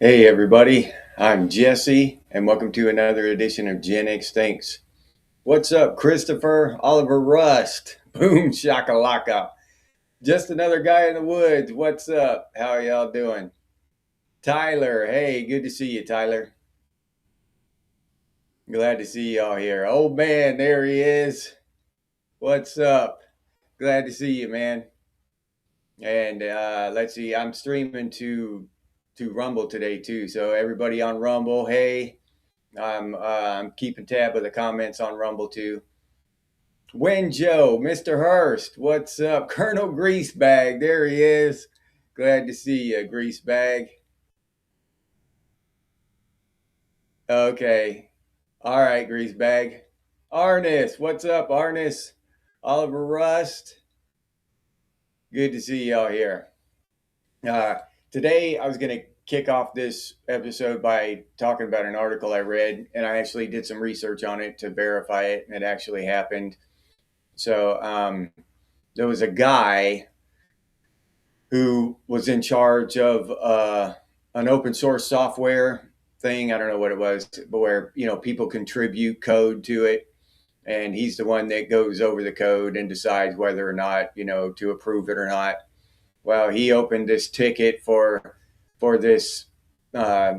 Hey everybody, I'm Jesse, and welcome to another edition of Genx Thinks. What's up, Christopher? Oliver Rust? Boom shakalaka. Just another guy in the woods. What's up? How are y'all doing? Tyler, hey, good to see you, Tyler. Glad to see y'all here. Old man, there he is. What's up? Glad to see you, man. And let's see, I'm streaming to Rumble today too. So everybody on Rumble, hey. I'm keeping tab of the comments on Rumble too. When Joe, Mr. Hurst, what's up? Colonel Greasebag, there he is. Glad to see you, Greasebag. Okay. All right, Greasebag. Arnis, what's up, Arnis? Oliver Rust. Good to see y'all here. Uh, Today, I was going to kick off this episode by talking about an article I read, and I actually did some research on it to verify it, and it actually happened. So there was a guy who was in charge of an open source software thing. I don't know what it was, but where people contribute code to it, and he's the one that goes over the code and decides whether or not to approve it or not. Well, he opened this ticket for this. Uh,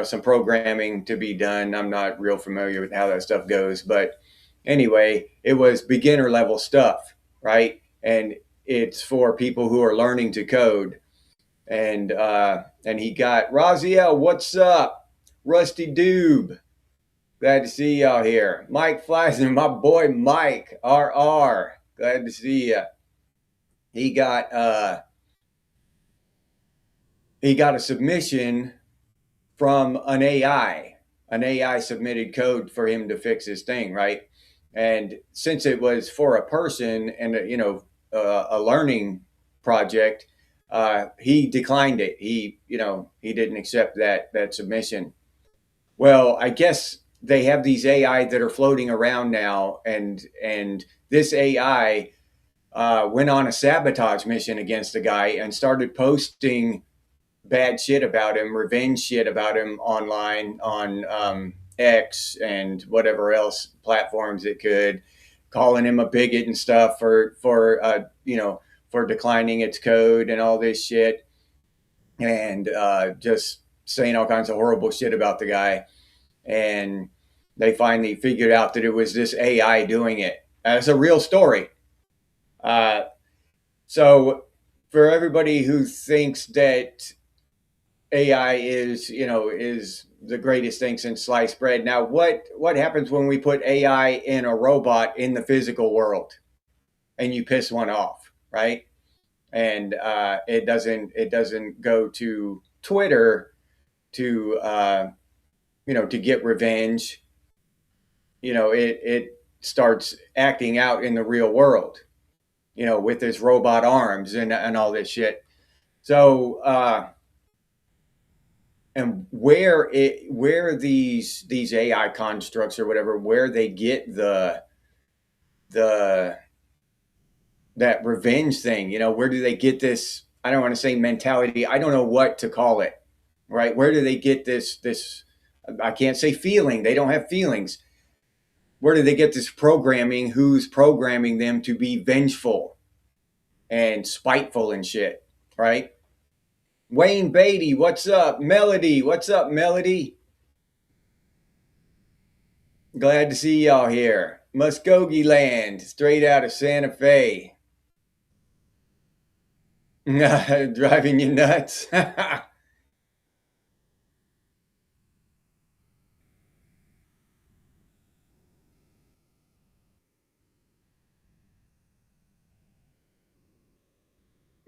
some programming to be done. I'm not real familiar with how that stuff goes, but anyway, it was beginner level stuff, right? And it's for people who are learning to code. And he got Raziel, what's up? Rusty Doob, glad to see y'all here. Mike Fleisner, my boy Mike RR, glad to see you. He got a submission from an AI. An AI submitted code for him to fix his thing, right? And since it was for a person and a learning project, he declined it. He didn't accept that submission. Well, I guess they have these AI that are floating around now, and this AI went on a sabotage mission against the guy and started posting bad shit about him, revenge shit about him online on X and whatever else platforms it could, calling him a bigot and stuff for declining its code and all this shit, and just saying all kinds of horrible shit about the guy. And they finally figured out that it was this AI doing it. It's a real story. Uh, so for everybody who thinks that AI is the greatest thing since sliced bread. Now, what happens when we put AI in a robot in the physical world, and you piss one off, right? And it doesn't go to Twitter to get revenge. It starts acting out in the real world, with its robot arms and all this shit. So. And where these AI constructs or whatever, where they get the that revenge thing, where do they get this? I don't want to say mentality. I don't know what to call it, right? Where do they get this? I can't say feeling. They don't have feelings. Where do they get this programming? Who's programming them to be vengeful and spiteful and shit, right? Wayne Beatty, what's up? Melody, what's up, Melody? Glad to see y'all here. Muskogee land, straight out of Santa Fe. Driving you nuts.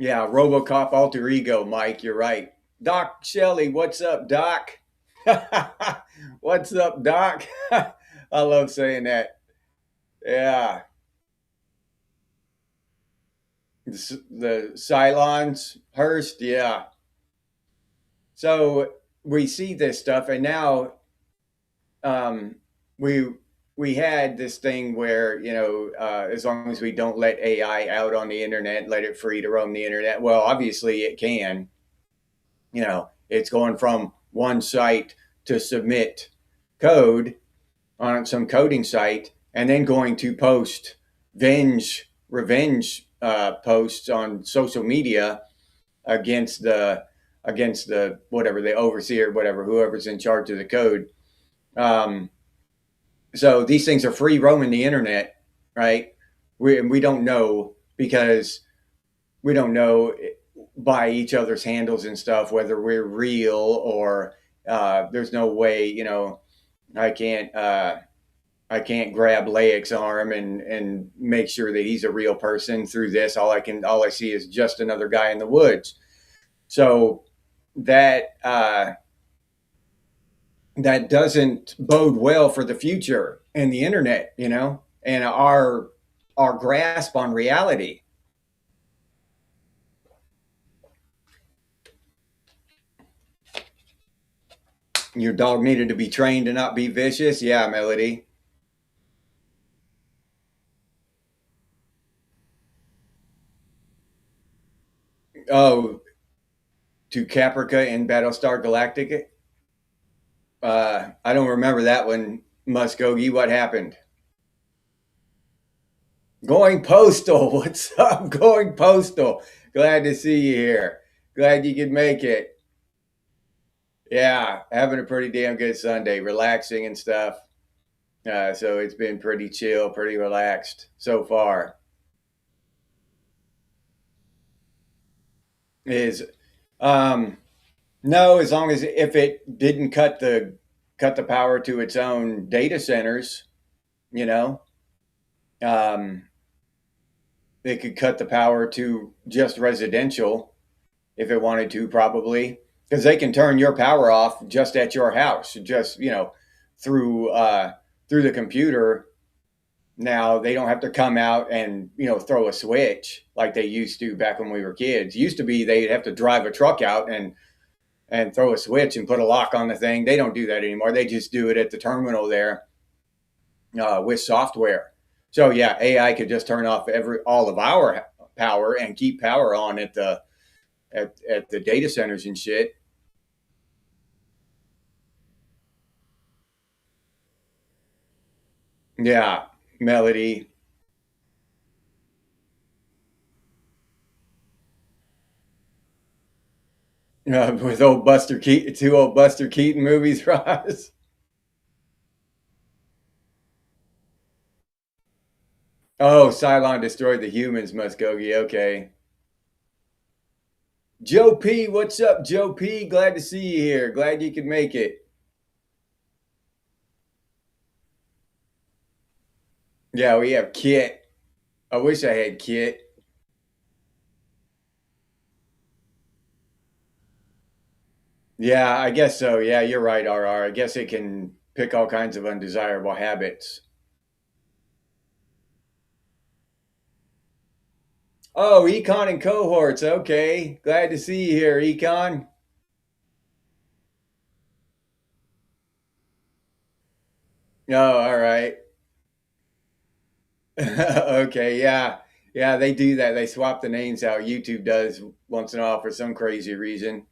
Yeah, Robocop alter ego, Mike, you're right. Doc Shelley, what's up, Doc? What's up, Doc? I love saying that. Yeah. The Cylons, Hurst, yeah. So we see this stuff, and now um, we we had this thing where as long as we don't let AI out on the internet, let it free to roam the internet. Well, obviously it can. It's going from one site to submit code on some coding site, and then going to post revenge posts on social media against the whatever, the overseer, whatever, whoever's in charge of the code. So these things are free roaming the internet, right? We don't know, because we don't know by each other's handles and stuff whether we're real, or there's no way, I can't I can't grab Layek's arm and make sure that he's a real person through this. All I see is just another guy in the woods. So that that doesn't bode well for the future and the internet, and our grasp on reality. Your dog needed to be trained to not be vicious. Yeah, Melody. Oh, to Caprica in Battlestar Galactica. I don't remember that one, Muskogee. What happened? Going postal. What's up? Going postal. Glad to see you here. Glad you could make it. Yeah, having a pretty damn good Sunday, relaxing and stuff. So it's been pretty chill, pretty relaxed so far. Is no, as long as if it didn't cut the power to its own data centers, you know, um, they could cut the power to just residential if it wanted to, probably, because they can turn your power off just at your house, just through through the computer. Now they don't have to come out and throw a switch like they used to back when we were kids. Used to be they'd have to drive a truck out and throw a switch and put a lock on the thing. They don't do that anymore. They just do it at the terminal there with software. So yeah, AI could just turn off all of our power and keep power on at the data centers and shit. Yeah, Melody. With old Buster Keaton, two old Buster Keaton movies, Ross. Oh, Cylon destroyed the humans, Muskogee. Okay. Joe P, what's up, Joe P? Glad to see you here. Glad you could make it. Yeah, we have Kit. I wish I had Kit. Yeah, I guess so. Yeah, you're right, RR. I guess it can pick all kinds of undesirable habits. Oh, Econ and cohorts. Okay. Glad to see you here, Econ. Oh, all right. Okay, yeah. Yeah, they do that. They swap the names out. YouTube does once in a while for some crazy reason.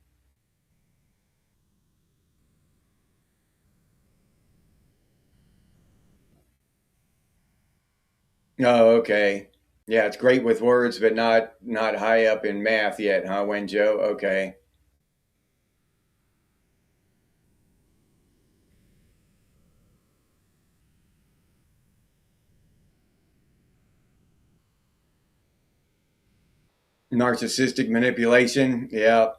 Oh, okay. Yeah, it's great with words, but not high up in math yet, huh, Wenjo? Okay. Narcissistic manipulation. Yeah.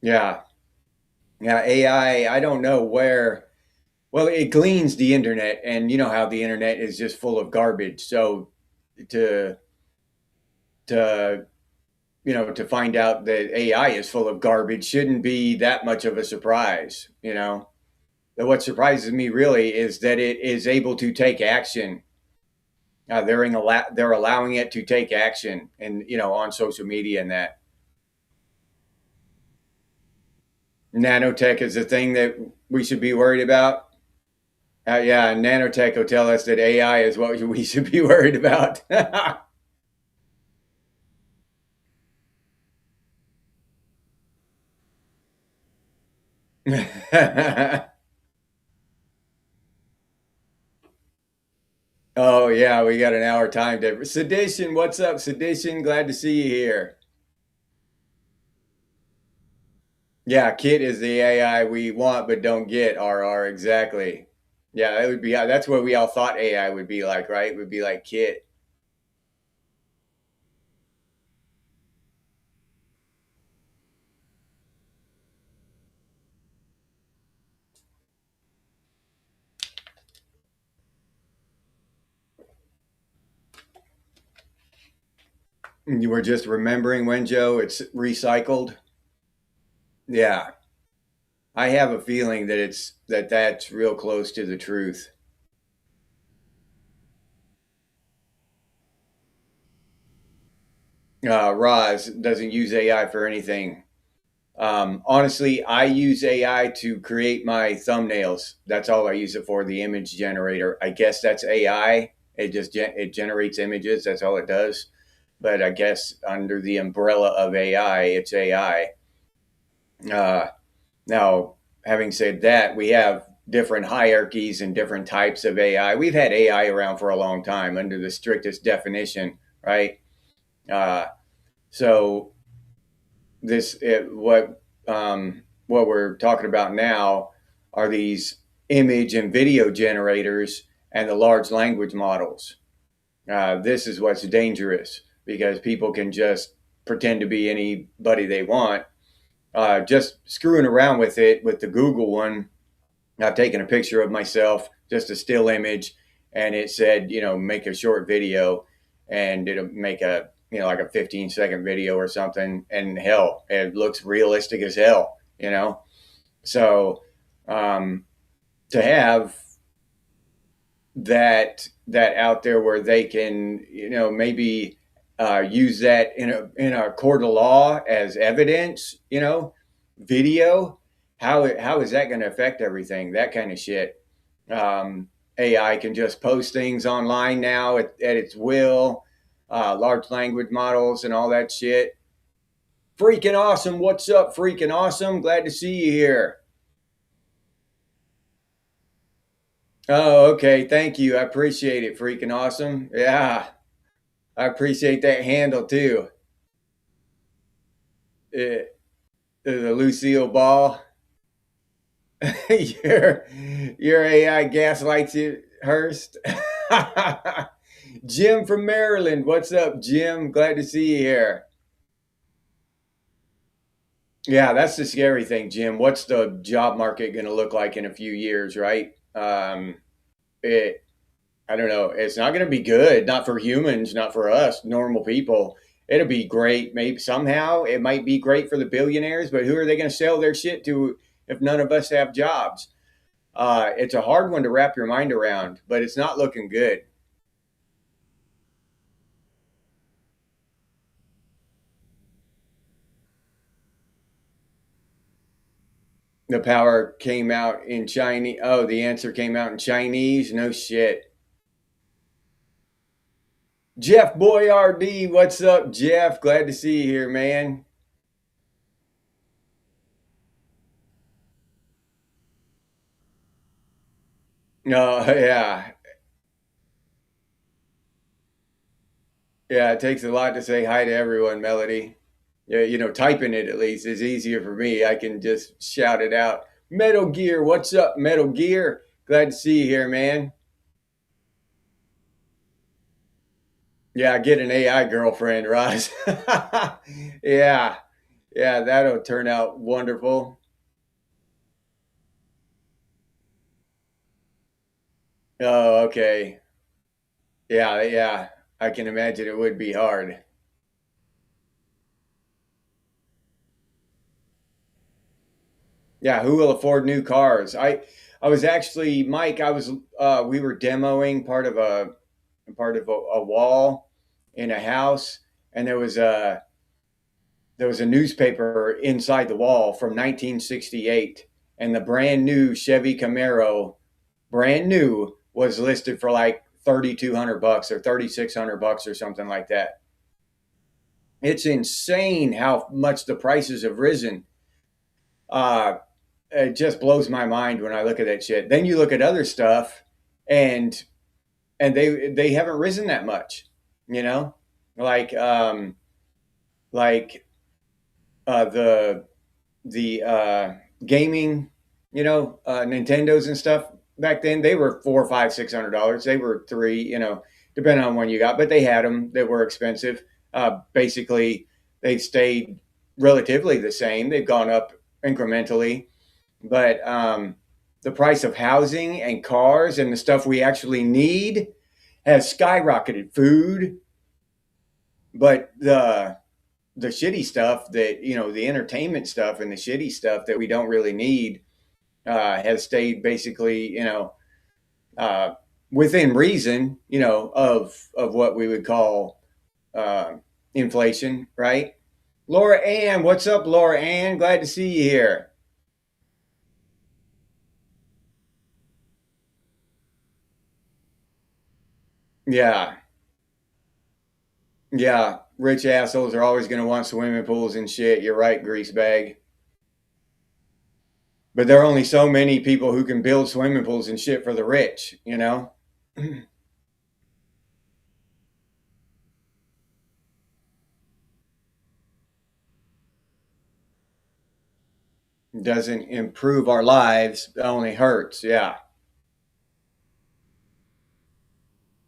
Yeah. Yeah, I don't know where. Well, it gleans the internet, and you know how the internet is just full of garbage. So to to to find out that AI is full of garbage shouldn't be that much of a surprise. But what surprises me really is that it is able to take action. They're allowing it to take action, and on social media and that nanotech is the thing that we should be worried about. Yeah, nanotech will tell us that AI is what we should be worried about. Oh yeah, we got an hour time difference. Sedition, what's up, Sedition? Glad to see you here. Yeah, Kit is the AI we want but don't get. RR, exactly. Yeah, that would be. That's what we all thought AI would be like, right? Would be like Kit. You were just remembering when, Joe, it's recycled. Yeah, I have a feeling that that's real close to the truth. Roz doesn't use AI for anything. Honestly, I use AI to create my thumbnails. That's all I use it for. The image generator. I guess that's AI. It generates images. That's all it does. But I guess under the umbrella of AI, it's AI. Uh, Now, having said that, we have different hierarchies and different types of AI. We've had AI around for a long time under the strictest definition, right? Uh, so this what we're talking about now are these image and video generators and the large language models. This is what's dangerous because people can just pretend to be anybody they want. Just screwing around with it with the Google one, I've taken a picture of myself, just a still image, and it said, make a short video, and it'll make like a 15-second video or something. And hell, it looks realistic as hell. So um, to have that out there where they can, maybe use that in a court of law as evidence, video. How is that going to affect everything? That kind of shit. Um, AI can just post things online now at its will. Large language models and all that shit. Freaking awesome! What's up, freaking awesome? Glad to see you here. Oh, okay. Thank you. I appreciate it. Freaking awesome. Yeah, I appreciate that handle too. Uh, the Lucille Ball. your your AI gaslights you, Hurst. Jim from Maryland. What's up, Jim? Glad to see you here. Yeah, that's the scary thing, Jim. What's the job market going to look like in a few years, right? It, I don't know. It's not going to be good, not for humans, not for us, normal people. It'll be great. Maybe somehow it might be great for the billionaires, but who are they going to sell their shit to if none of us have jobs? It's a hard one to wrap your mind around, but it's not looking good. The power came out in Chinese. Oh, the answer came out in Chinese. No shit. Jeff Boyardee, what's up, Jeff? Glad to see you here, man. No, yeah, yeah. It takes a lot to say hi to everyone, Melody. Yeah, typing it at least is easier for me. I can just shout it out. Metal Gear, what's up, Metal Gear? Glad to see you here, man. Yeah, get an AI girlfriend, Roz. Yeah, yeah, that'll turn out wonderful. Oh, okay. Yeah, yeah. I can imagine it would be hard. Yeah, who will afford new cars? I was actually Mike. We were demoing part of a wall in a house, and there was a newspaper inside the wall from 1968, and the brand new Chevy Camaro brand new, was listed for like $3,200 or $3,600 or something like that. It's insane how much the prices have risen. It just blows my mind when I look at that shit. Then you look at other stuff, and they haven't risen that much, you know, like like the gaming, Nintendos and stuff back then. They were $400, $500, $600. They were three, depending on when you got, but they had them that were expensive. Basically, they've stayed relatively the same. They've gone up incrementally, but the price of housing and cars and the stuff we actually need has skyrocketed. Food, but the shitty stuff that, the entertainment stuff and the shitty stuff that we don't really need has stayed basically, uh, within reason, of what we would call uh, inflation, right? Laura Ann, what's up, Laura Ann? Glad to see you here. Yeah, yeah. Rich assholes are always going to want swimming pools and shit. You're right, greasebag. But there are only so many people who can build swimming pools and shit for the rich, Doesn't improve our lives, it only hurts. Yeah.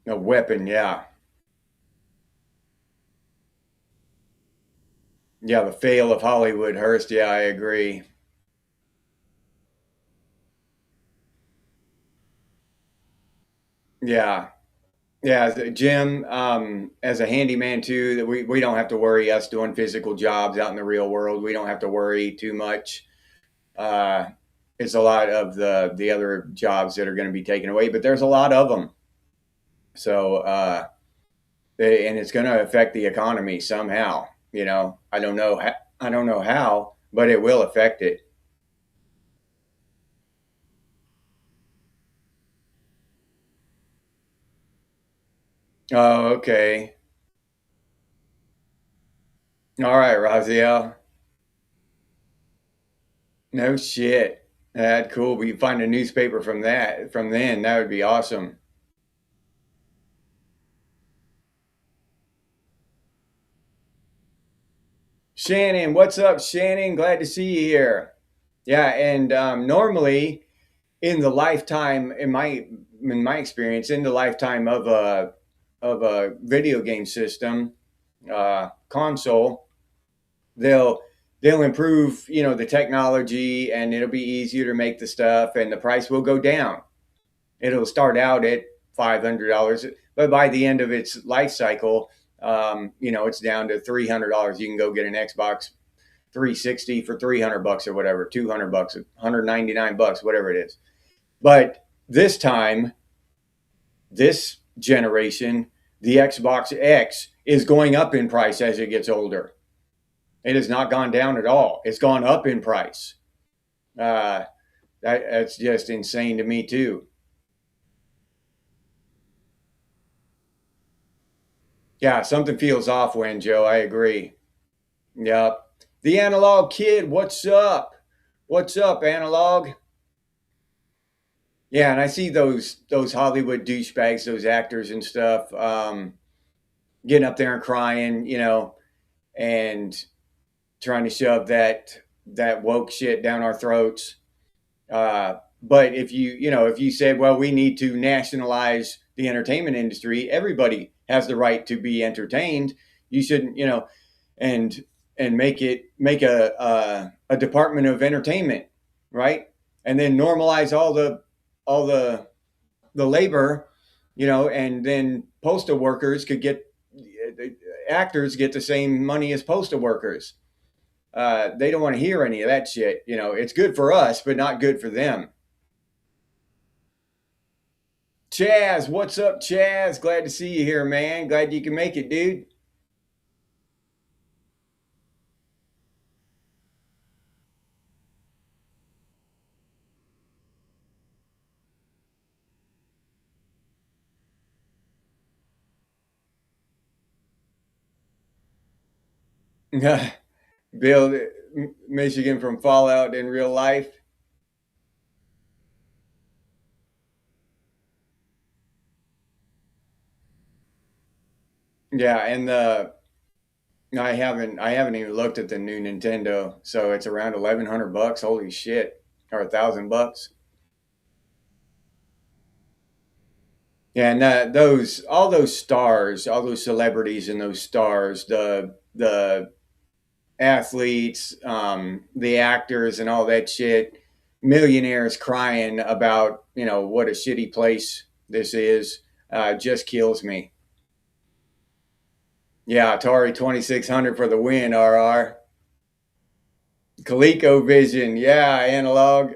A weapon, yeah. Yeah, the fail of Hollywood, Hearst. Yeah, I agree. Yeah. Yeah, Jim, as a handyman too, that we don't have to worry us doing physical jobs out in the real world. We don't have to worry too much. Uh, it's a lot of the other jobs that are going to be taken away, but there's a lot of them. So, and it's going to affect the economy somehow. I don't know. I don't know how, but it will affect it. Oh, okay. All right, Raziel. No shit. That cool. We find a newspaper from then. That would be awesome. Shannon, what's up, Shannon? Glad to see you here. Yeah, and normally in the lifetime, in my experience, in the lifetime of a video game system console, they'll they'll improve, the technology, and it'll be easier to make the stuff, and the price will go down. It'll start out at $500, but by the end of its life cycle, it's down to $300. You can go get an Xbox 360 for $300 or whatever, $200, $199, whatever it is. But this time, this generation, the Xbox X is going up in price as it gets older. It has not gone down at all. It's gone up in price. Uh, that's just insane to me too. Yeah, something feels off when Joe. I agree. Yep. The analog kid, what's up? What's up, analog? Yeah, and I see those Hollywood douchebags, those actors and stuff, getting up there and crying, and trying to shove that woke shit down our throats. But if you said, well, we need to nationalize the entertainment industry, everybody has the right to be entertained. You shouldn't, and make a department of entertainment, right? And then normalize all the labor, and then postal workers could get actors get the same money as postal workers. They don't want to hear any of that shit. It's good for us, but not good for them. Chaz, what's up, Chaz? Glad to see you here, man. Glad you can make it, dude. Build Michigan from Fallout in real life. Yeah, and the I haven't even looked at the new Nintendo, so it's around 1,100 bucks. Holy shit, or 1,000 bucks. Yeah, and those all those stars, all those celebrities and those stars, the athletes, the actors, and all that shit, millionaires crying about what a shitty place this is, just kills me. Yeah, Atari 2600 for the win, RR. ColecoVision, yeah, analog.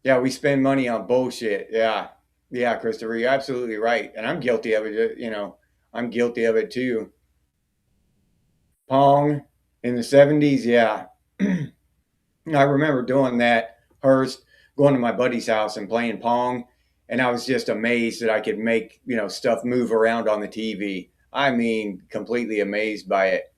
Yeah, we spend money on bullshit. Yeah, yeah, Christopher, you're absolutely right, and I'm guilty of it. I'm guilty of it too. Pong in the '70s, yeah. I remember doing that. Hearst, going to my buddy's house and playing Pong, and I was just amazed that I could make stuff move around on the TV. I mean, completely amazed by it.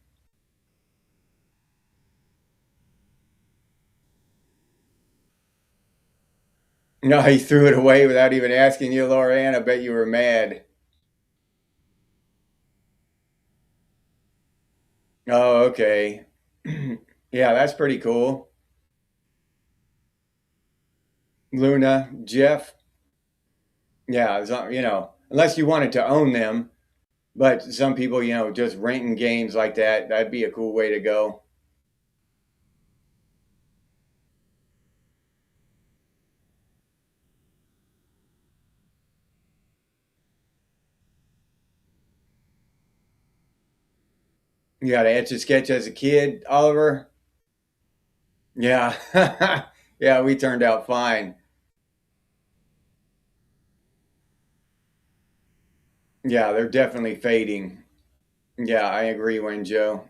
No, he threw it away without even asking you, Lorianne. I bet you were mad. Oh, okay. Yeah, that's pretty cool. Luna, Jeff. Yeah, unless you wanted to own them, but some people, just renting games like that, that'd be a cool way to go. You got to etch a sketch as a kid, Oliver? Yeah. Yeah, we turned out fine. Yeah, they're definitely fading. Yeah, I agree, Wayne Joe.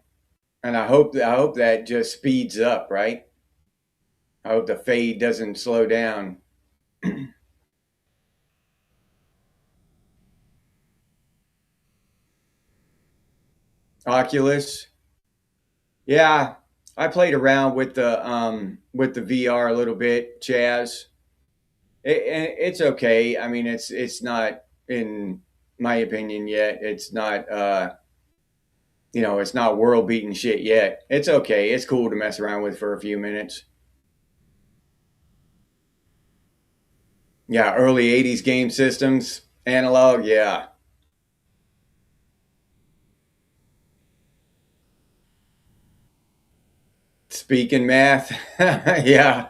And I hope that just speeds up, right? I hope the fade doesn't slow down. Oculus. Yeah, I played around with the VR a little bit, Chaz. It's okay. I mean, it's not, in my opinion, yet. It's not it's not world beating shit yet. It's okay. It's cool to mess around with for a few minutes. Yeah, early '80s game systems, analog. Yeah, speaking math. Yeah,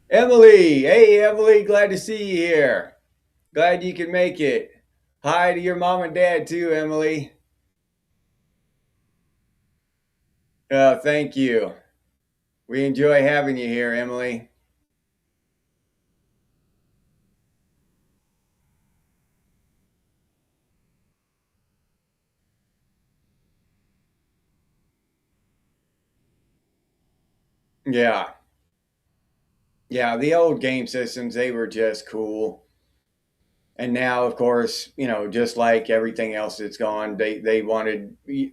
Emily. Hey, Emily. Glad to see you here. Glad you could make it. Hi to your mom and dad too, Emily. Thank you. We enjoy having you here, Emily. Yeah. Yeah, the old game systems, they were just cool. And now, of course, just like everything else that's gone, they want you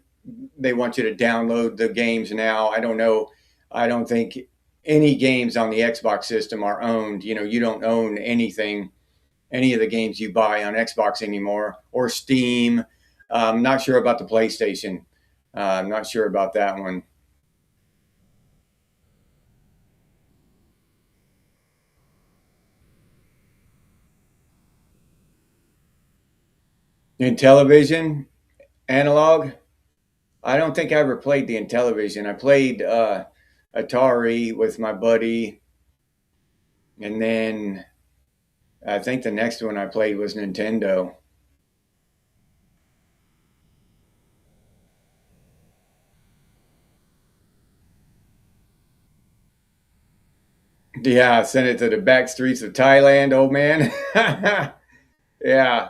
to download the games now. I don't know. I don't think any games on the Xbox system are owned. You don't own anything, any of the games you buy on Xbox anymore, or Steam. I'm not sure about the PlayStation. I'm not sure about that one. In television, analog. I don't think I ever played the Intellivision. I played Atari with my buddy, and then I think the next one I played was Nintendo. Yeah, sent it to the back streets of Thailand, old man. Yeah,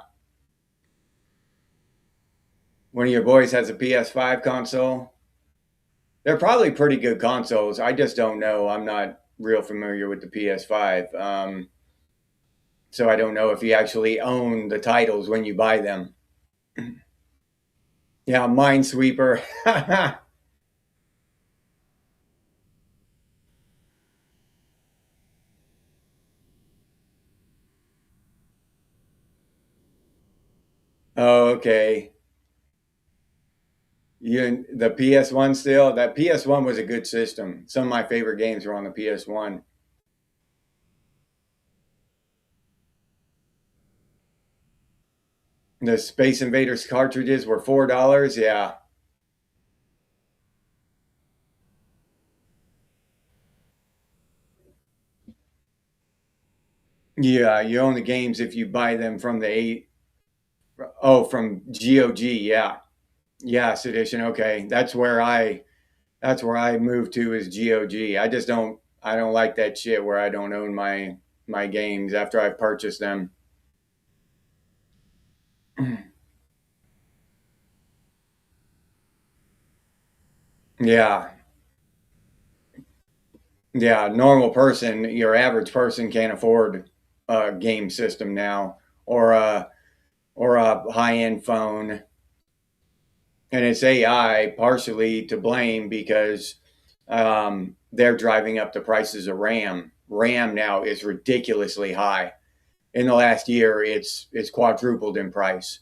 one of your boys has a PS5 console. They're probably pretty good consoles. I just don't know. I'm not real familiar with the PS5. So I don't know if you actually own the titles when you buy them. Yeah, Minesweeper. Oh, okay. The PS1 still? That PS1 was a good system. Some of my favorite games were on the PS1. The Space Invaders cartridges were $4. Yeah. Yeah, you own the games if you buy them from the eight. Oh, from GOG. Yeah. Yes, edition. Okay. That's where I moved to is GOG. I don't like that shit where I don't own my games after I've purchased them. Yeah. Yeah, normal person, your average person can't afford a game system now or a high-end phone. And it's AI partially to blame because they're driving up the prices of RAM. RAM now is ridiculously high. In the last year, it's quadrupled in price.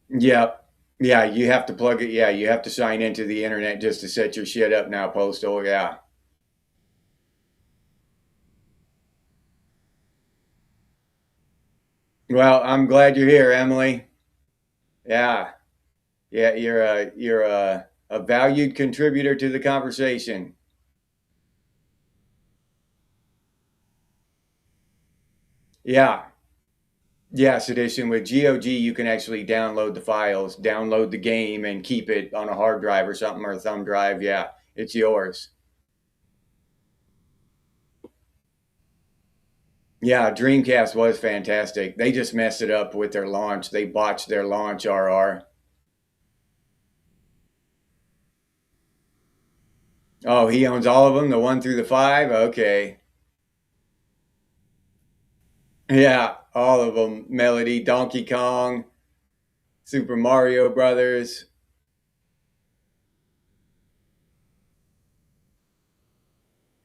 Yep. Yeah, you have to plug it. Yeah, you have to sign into the internet just to set your shit up now, Postal. Yeah. Well, I'm glad you're here, Emily. Yeah. Yeah, you're a valued contributor to the conversation. Yeah. Yes, edition with GOG, you can actually download the files, download the game, and keep it on a hard drive or something or a thumb drive. Yeah, it's yours. Yeah, Dreamcast was fantastic. They just messed it up with their launch. They botched their launch, RR. Oh, he owns all of them, the one through the five? Okay. Yeah, all of them. Melody, Donkey Kong, Super Mario Brothers.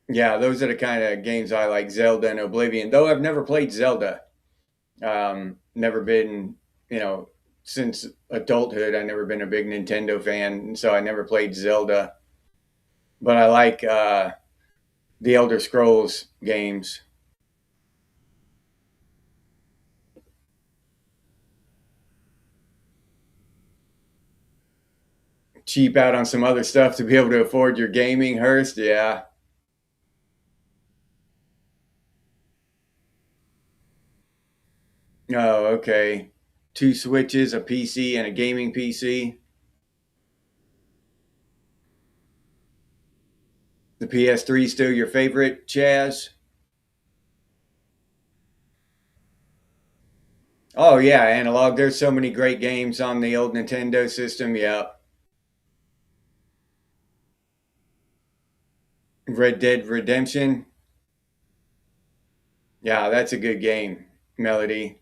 Yeah, those are the kind of games I like, Zelda and Oblivion. Though I've never played Zelda. Never been, you know, since adulthood, I've never been a big Nintendo fan, so I never played Zelda. But I like the Elder Scrolls games. Cheap out on some other stuff to be able to afford your gaming, Hurst. Yeah. Oh, okay. Two Switches, a PC, and a gaming PC. The PS3 still your favorite, Chaz? Oh yeah, analog. There's so many great games on the old Nintendo system. Yeah. Red Dead Redemption. Yeah, that's a good game. Melody.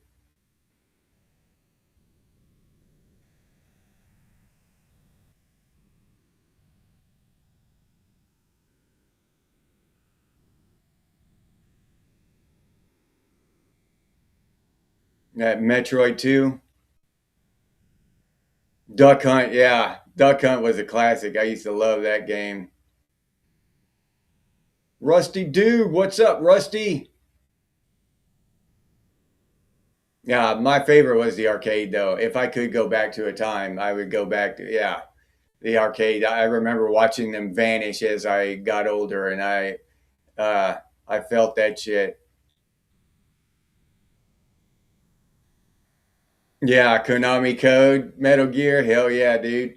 That Metroid 2. Duck Hunt. Yeah. Duck Hunt was a classic. I used to love that game. Rusty Dude. What's up, Rusty? Yeah, my favorite was the arcade though. If I could go back to a time, I would go back to yeah, the arcade. I remember watching them vanish as I got older and I felt that shit. Yeah, Konami Code, Metal Gear, hell yeah, dude.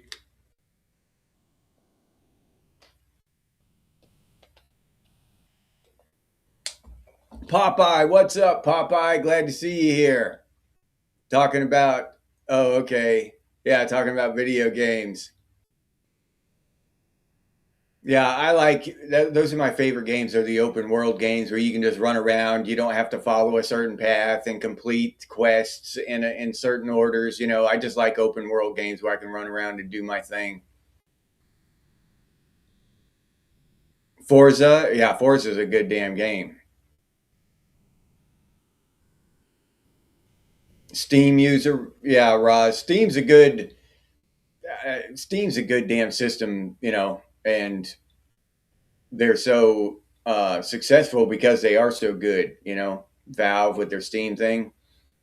Popeye, what's up, Popeye? Glad to see you here. Talking about, oh, okay. Yeah, talking about video games. Yeah, I like those are my favorite games are the open world games where you can just run around. You don't have to follow a certain path and complete quests in certain orders. I just like open world games where I can run around and do my thing. Forza, yeah, Forza's a good damn game. Steam user, yeah, Roz. Steam's a good damn system, and they're so successful because they are so good. Valve with their Steam thing,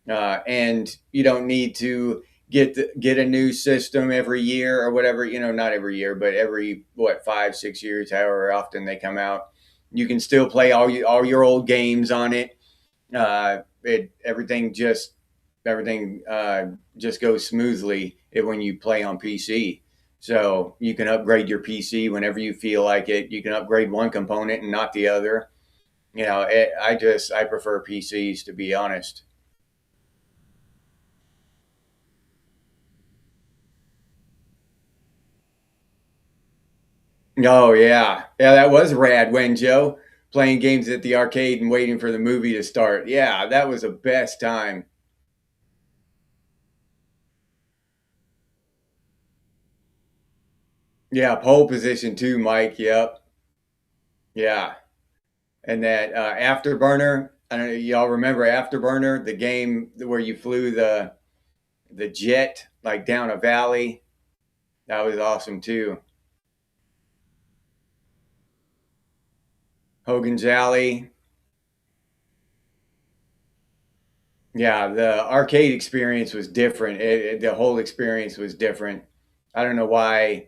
and you don't need to get a new system every year or whatever. Not every year, but every 5-6 years, however often they come out. You can still play all your old games on it. It everything just goes smoothly when you play on PC. So you can upgrade your PC whenever you feel like it. You can upgrade one component and not the other. I prefer PCs, to be honest. Oh yeah, yeah, that was rad when Joe playing games at the arcade and waiting for the movie to start. Yeah, that was the best time. Yeah, pole position too, Mike. Yep. Yeah, and that Afterburner. I don't know. Y'all remember Afterburner, the game where you flew the jet like down a valley? That was awesome too. Hogan's Alley. Yeah, the arcade experience was different. The whole experience was different. I don't know why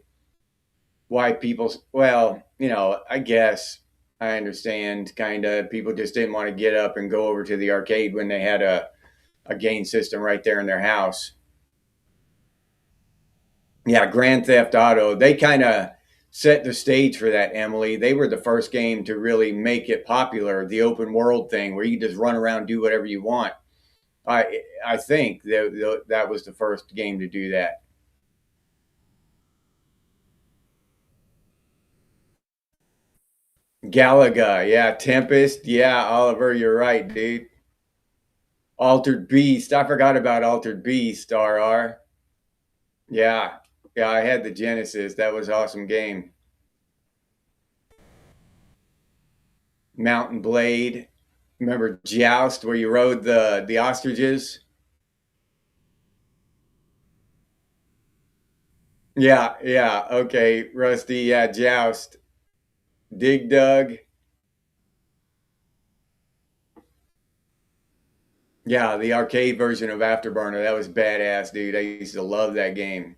people. Well, I guess I understand. Kind of people just didn't want to get up and go over to the arcade when they had a game system right there in their house. Yeah, Grand Theft Auto. They kind of set the stage for that, Emily. They were the first game to really make it popular, the open world thing where you just run around, do whatever you want. I think that was the first game to do that. Galaga, yeah, Tempest, yeah, Oliver, you're right, dude. Altered Beast, I forgot about Altered Beast, RR. Yeah, yeah, I had the Genesis. That was an awesome game. Mountain Blade. Remember Joust, where you rode the ostriches? Yeah, yeah. Okay, Rusty. Yeah, Joust. Dig Dug. Yeah, the arcade version of Afterburner. That was badass, dude. I used to love that game.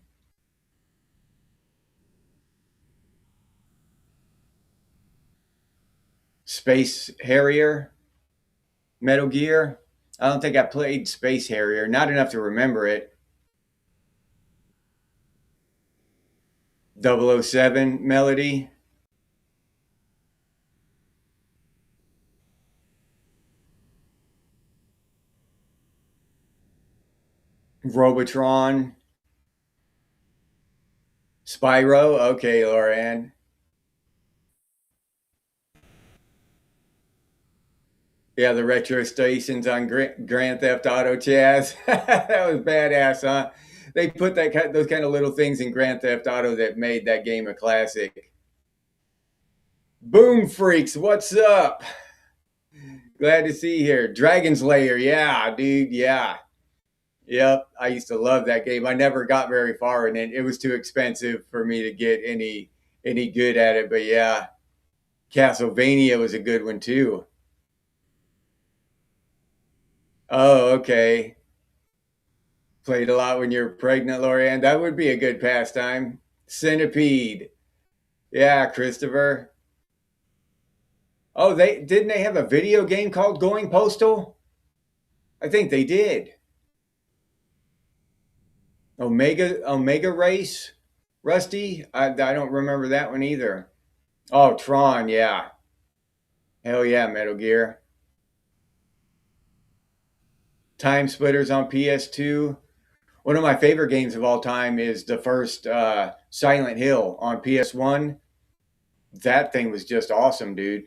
Space Harrier, Metal Gear. I don't think I played Space Harrier. Not enough to remember it. 007 Melody. Robotron. Spyro. Okay, Lauren. Yeah, the retro stations on Grand Theft Auto, Chaz. That was badass, huh? They put those kind of little things in Grand Theft Auto that made that game a classic. Boom Freaks, what's up? Glad to see you here. Dragon's Lair, yeah, dude, yeah. Yep, I used to love that game. I never got very far in it. It was too expensive for me to get any good at it, but yeah. Castlevania was a good one too. Oh, okay. Played a lot when you were pregnant, Lorianne. That would be a good pastime. Centipede. Yeah, Christopher. Oh, they have a video game called Going Postal? I think they did. Omega Race? Rusty? I don't remember that one either. Oh, Tron, yeah. Hell yeah, Metal Gear. Time Splitters on PS2. One of my favorite games of all time is the first Silent Hill on PS1. That thing was just awesome, dude.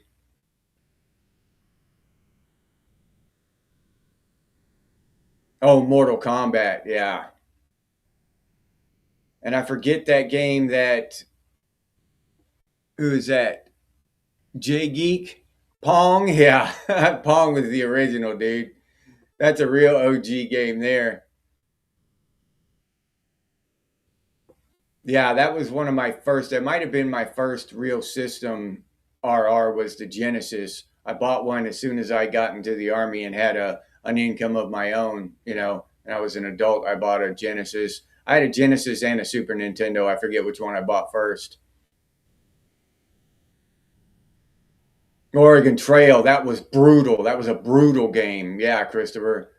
Oh, Mortal Kombat, yeah. And I forget that game that, who is that? J Geek? Pong? Yeah. Pong was the original, dude. That's a real OG game there. Yeah, that was one of my first. It might have been my first real system. RR was the Genesis. I bought one as soon as I got into the army and had an income of my own. And I was an adult. I bought a Genesis. I had a Genesis and a Super Nintendo. I forget which one I bought first. Oregon Trail. That was brutal. That was a brutal game. Yeah, Christopher.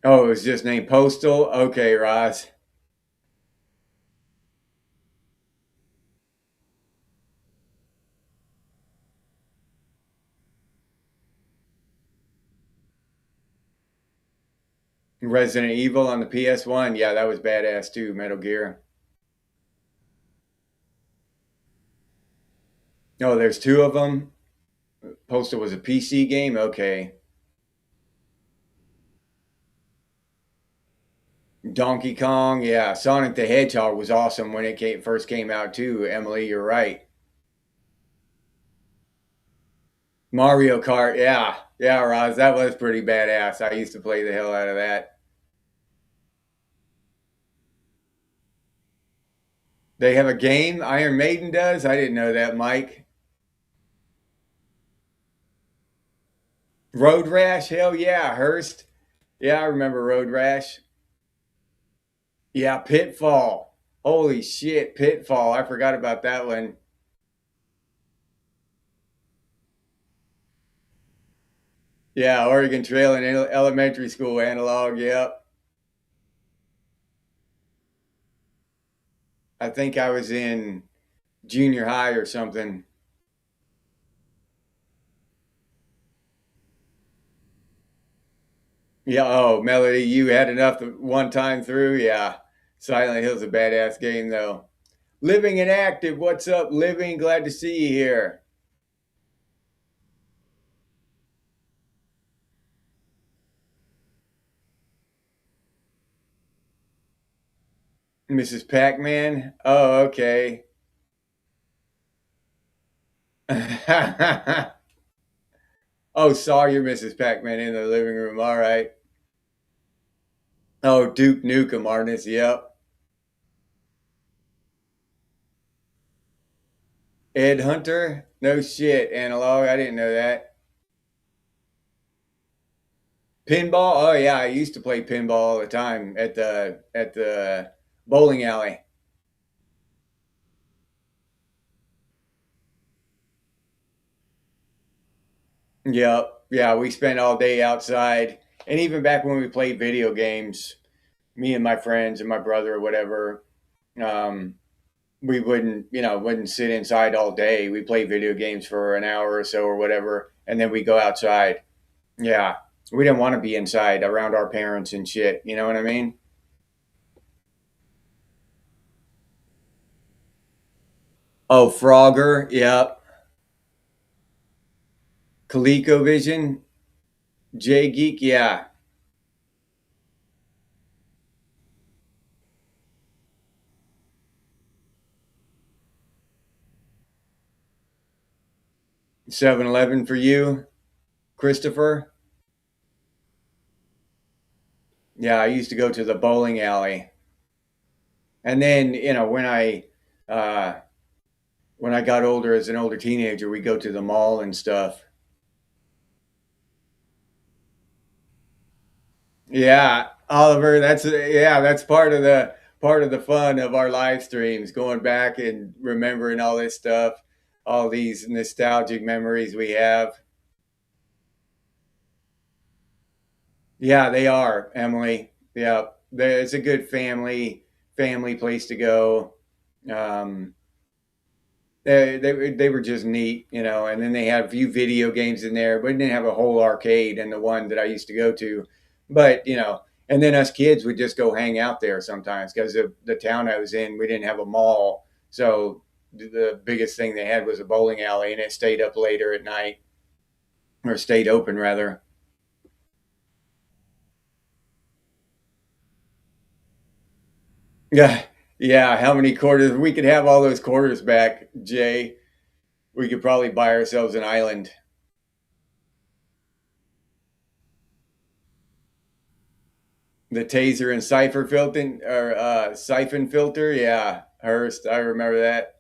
Oh, it was just named Postal. Okay, Roz. Resident Evil on the PS1. Yeah, that was badass too. Metal Gear. Oh, there's two of them. Postal was a PC game. Okay. Donkey Kong. Yeah. Sonic the Hedgehog was awesome when it first came out too. Emily, you're right. Mario Kart. Yeah. Yeah, Roz. That was pretty badass. I used to play the hell out of that. They have a game. Iron Maiden does. I didn't know that, Mike. Road Rash. Hell yeah. Hearst. Yeah, I remember Road Rash. Yeah, Pitfall. Holy shit, Pitfall. I forgot about that one. Yeah, Oregon Trail and elementary school analog. Yep. I think I was in junior high or something. Yeah. Oh, Melody, you had enough one time through. Yeah. Silent Hill's a badass game, though. Living and active. What's up, Living? Glad to see you here. Mrs. Pac Man. Oh, okay. Oh, saw your Mrs. Pac Man in the living room. All right. Oh, Duke Nukem, Arnis. Yep. Ed Hunter. No shit. Analog. I didn't know that. Pinball. Oh yeah, I used to play pinball all the time at the bowling alley. Yep. Yeah, we spent all day outside, and even back when we played video games, me and my friends and my brother or whatever, um, we wouldn't sit inside all day. We played video games for an hour or so or whatever, and then we go outside. Yeah, we didn't want to be inside around our parents and shit. You know what I mean? Oh, Frogger. Yep. ColecoVision. J Geek. Yeah. 7-Eleven for you, Christopher. Yeah, I used to go to the bowling alley, and then uh, when I got older as an older teenager, we go to the mall and stuff. Yeah, Oliver, that's part of the fun of our live streams, going back and remembering all this stuff, all these nostalgic memories we have. Yeah, they are, Emily. Yeah, it's a good family place to go. Um, they were just neat. And then they had a few video games in there, but didn't have a whole arcade in the one that I used to go to. But And then us kids would just go hang out there sometimes because of the town I was in. We didn't have a mall. So the biggest thing they had was a bowling alley, and it stayed up later at night, or stayed open rather. Yeah. Yeah. How many quarters? We could have all those quarters back, Jay. We could probably buy ourselves an island. The taser and siphon filter. Yeah. Hearst. I remember that.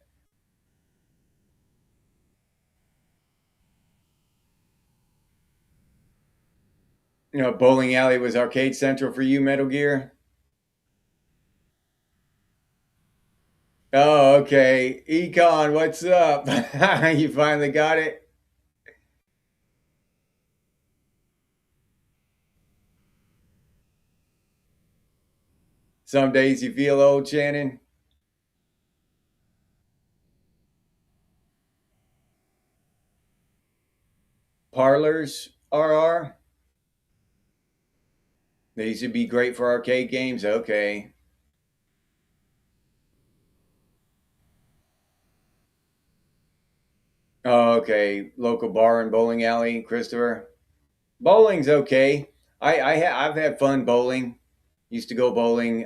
Bowling alley was Arcade Central for you, Metal Gear. Oh, okay. Econ, what's up? You finally got it? Some days you feel old, Shannon. Parlors, RR. These would be great for arcade games. Okay. Oh, okay. Local bar and bowling alley, Christopher. Bowling's okay. I've had fun bowling. Used to go bowling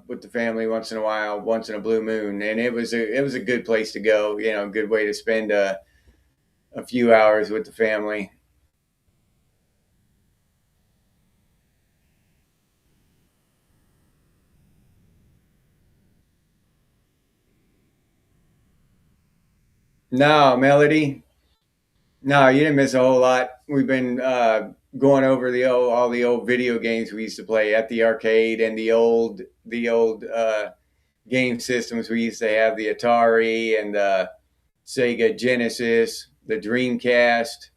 with the family once in a while, once in a blue moon, and it was a good place to go. Good way to spend a few hours with the family. No, Melody. No, you didn't miss a whole lot. We've been going over all the old video games we used to play at the arcade, and the old game systems we used to have, the Atari and the Sega Genesis, the Dreamcast.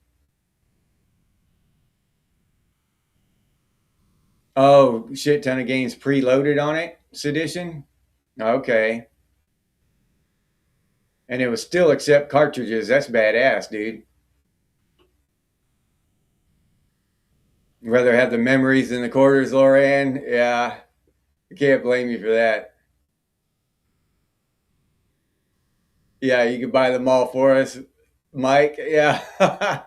Oh, shit ton of games preloaded on it. Sedition. Okay, and it was still accept cartridges. That's badass, dude. Rather have the memories than the quarters, Loran. Yeah, I can't blame you for that. Yeah, you could buy them all for us, Mike. Yeah.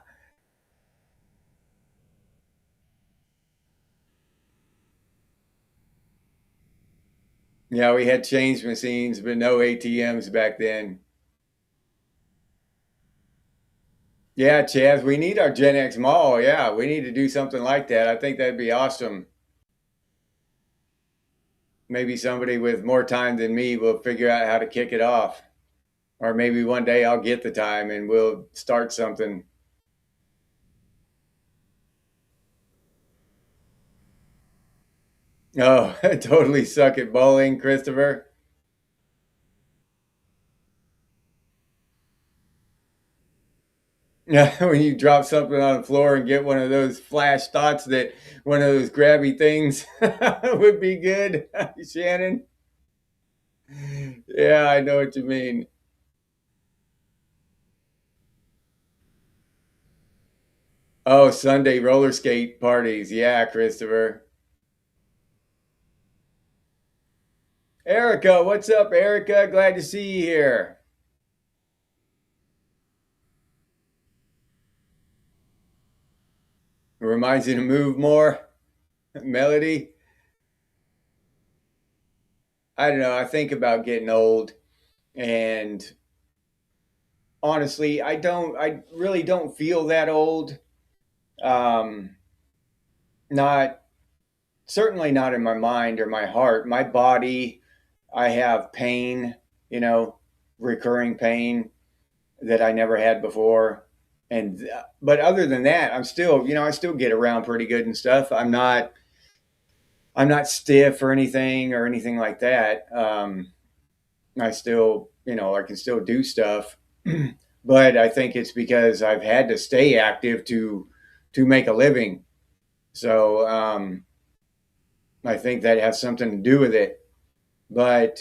Yeah, we had change machines, but no ATMs back then. Yeah, Chaz, we need our Gen X mall. Yeah, we need to do something like that. I think that'd be awesome. Maybe somebody with more time than me will figure out how to kick it off. Or maybe one day I'll get the time and we'll start something. Oh, totally suck at bowling, Christopher. Yeah, when you drop something on the floor and get one of those flash thoughts that one of those grabby things would be good, Shannon. Yeah, I know what you mean. Oh, Sunday roller skate parties. Yeah, Christopher. Erica, what's up, Erica? Glad to see you here. It reminds you to move more. Melody. I don't know. I think about getting old, and honestly, I really don't feel that old. Um, not certainly not in my mind or my heart. My body, I have pain, you know, recurring pain that I never had before. And but other than that, I'm still, I still get around pretty good and stuff. I'm not stiff or anything like that. I still, I can still do stuff, but I think it's because I've had to stay active to make a living. So I think that has something to do with it. But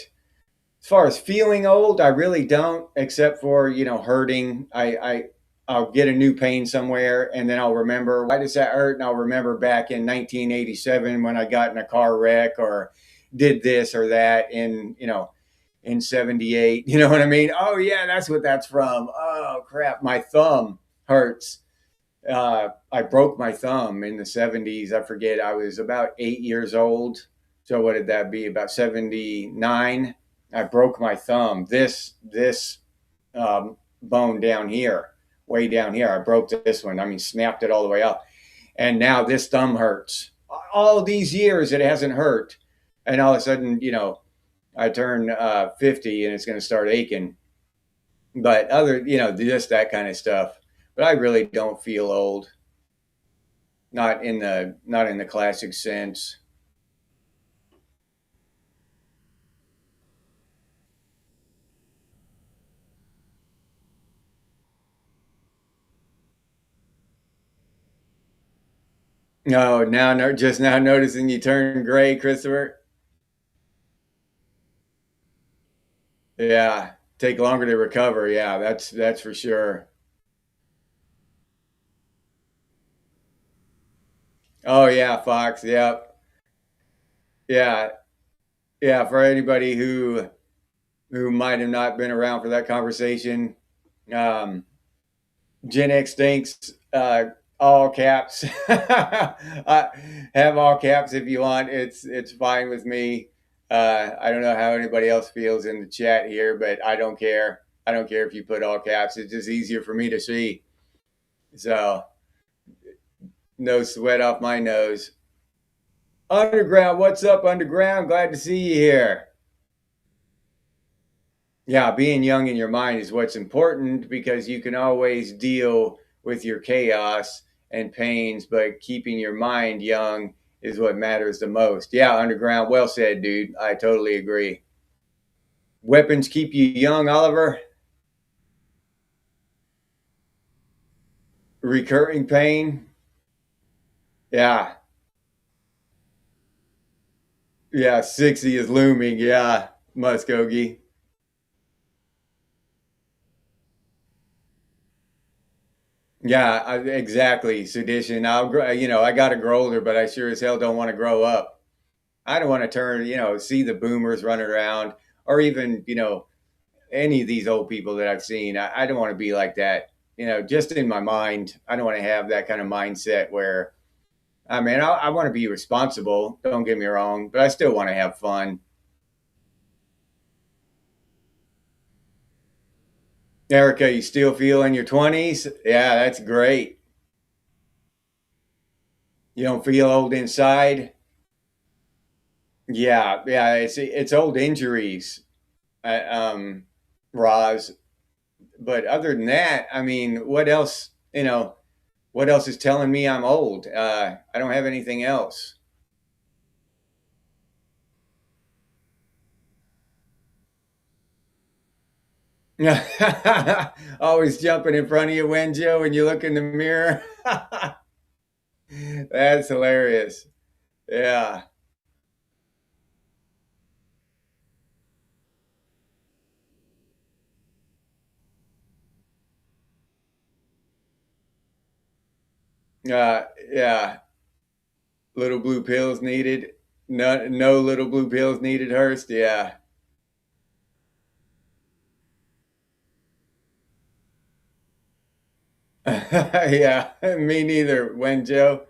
as far as feeling old, I really don't, except for hurting. I I'll get a new pain somewhere, and then I'll remember, why does that hurt? And I'll remember back in 1987 when I got in a car wreck or did this or that in 78. You know what I mean? Oh yeah, that's what that's from. Oh crap, my thumb hurts. I broke my thumb in the 70s. I forget. I was about 8 years old. So what did that be? About 79. I broke my thumb. This bone down here, way down here. I broke this one. I mean, snapped it all the way up. And now this thumb hurts. All these years it hasn't hurt. And all of a sudden, I turn 50 and it's going to start aching. But just that kind of stuff. But I really don't feel old. Not in the classic sense. No, just now noticing you turn gray, Christopher. Yeah, take longer to recover. Yeah, that's for sure. Oh yeah, Fox. Yep. Yeah, yeah. For anybody who might have not been around for that conversation, um, genx stinks. All caps. Have all caps if you want. It's fine with me. I don't know how anybody else feels in the chat here, but I don't care. I don't care if you put all caps. It's just easier for me to see. So no sweat off my nose. Underground, what's up, Underground? Glad to see you here. Yeah, being young in your mind is what's important because you can always deal with your chaos and pains, but keeping your mind young is what matters the most. Yeah, Underground, well said, dude. I totally agree. Weapons keep you young, Oliver. Recurring pain. Yeah. Yeah, 60 is looming. Yeah, Muskogee. Yeah, exactly. Sedition. I got to grow older, but I sure as hell don't want to grow up. I don't want to see the boomers running around or even, any of these old people that I've seen. I don't want to be like that. Just in my mind, I don't want to have that kind of mindset where, I mean, I want to be responsible. Don't get me wrong, but I still want to have fun. Erica, you still feel in your 20s? Yeah, that's great. You don't feel old inside? Yeah, yeah, it's old injuries, uh, um, Roz. But other than that, I mean, what else? What else is telling me I'm old? I don't have anything else. Always jumping in front of you, Wenjo, when you look in the mirror. That's hilarious. Yeah. Yeah. Little blue pills needed. No little blue pills needed, Hurst. Yeah. Yeah. Me neither, Wenjo.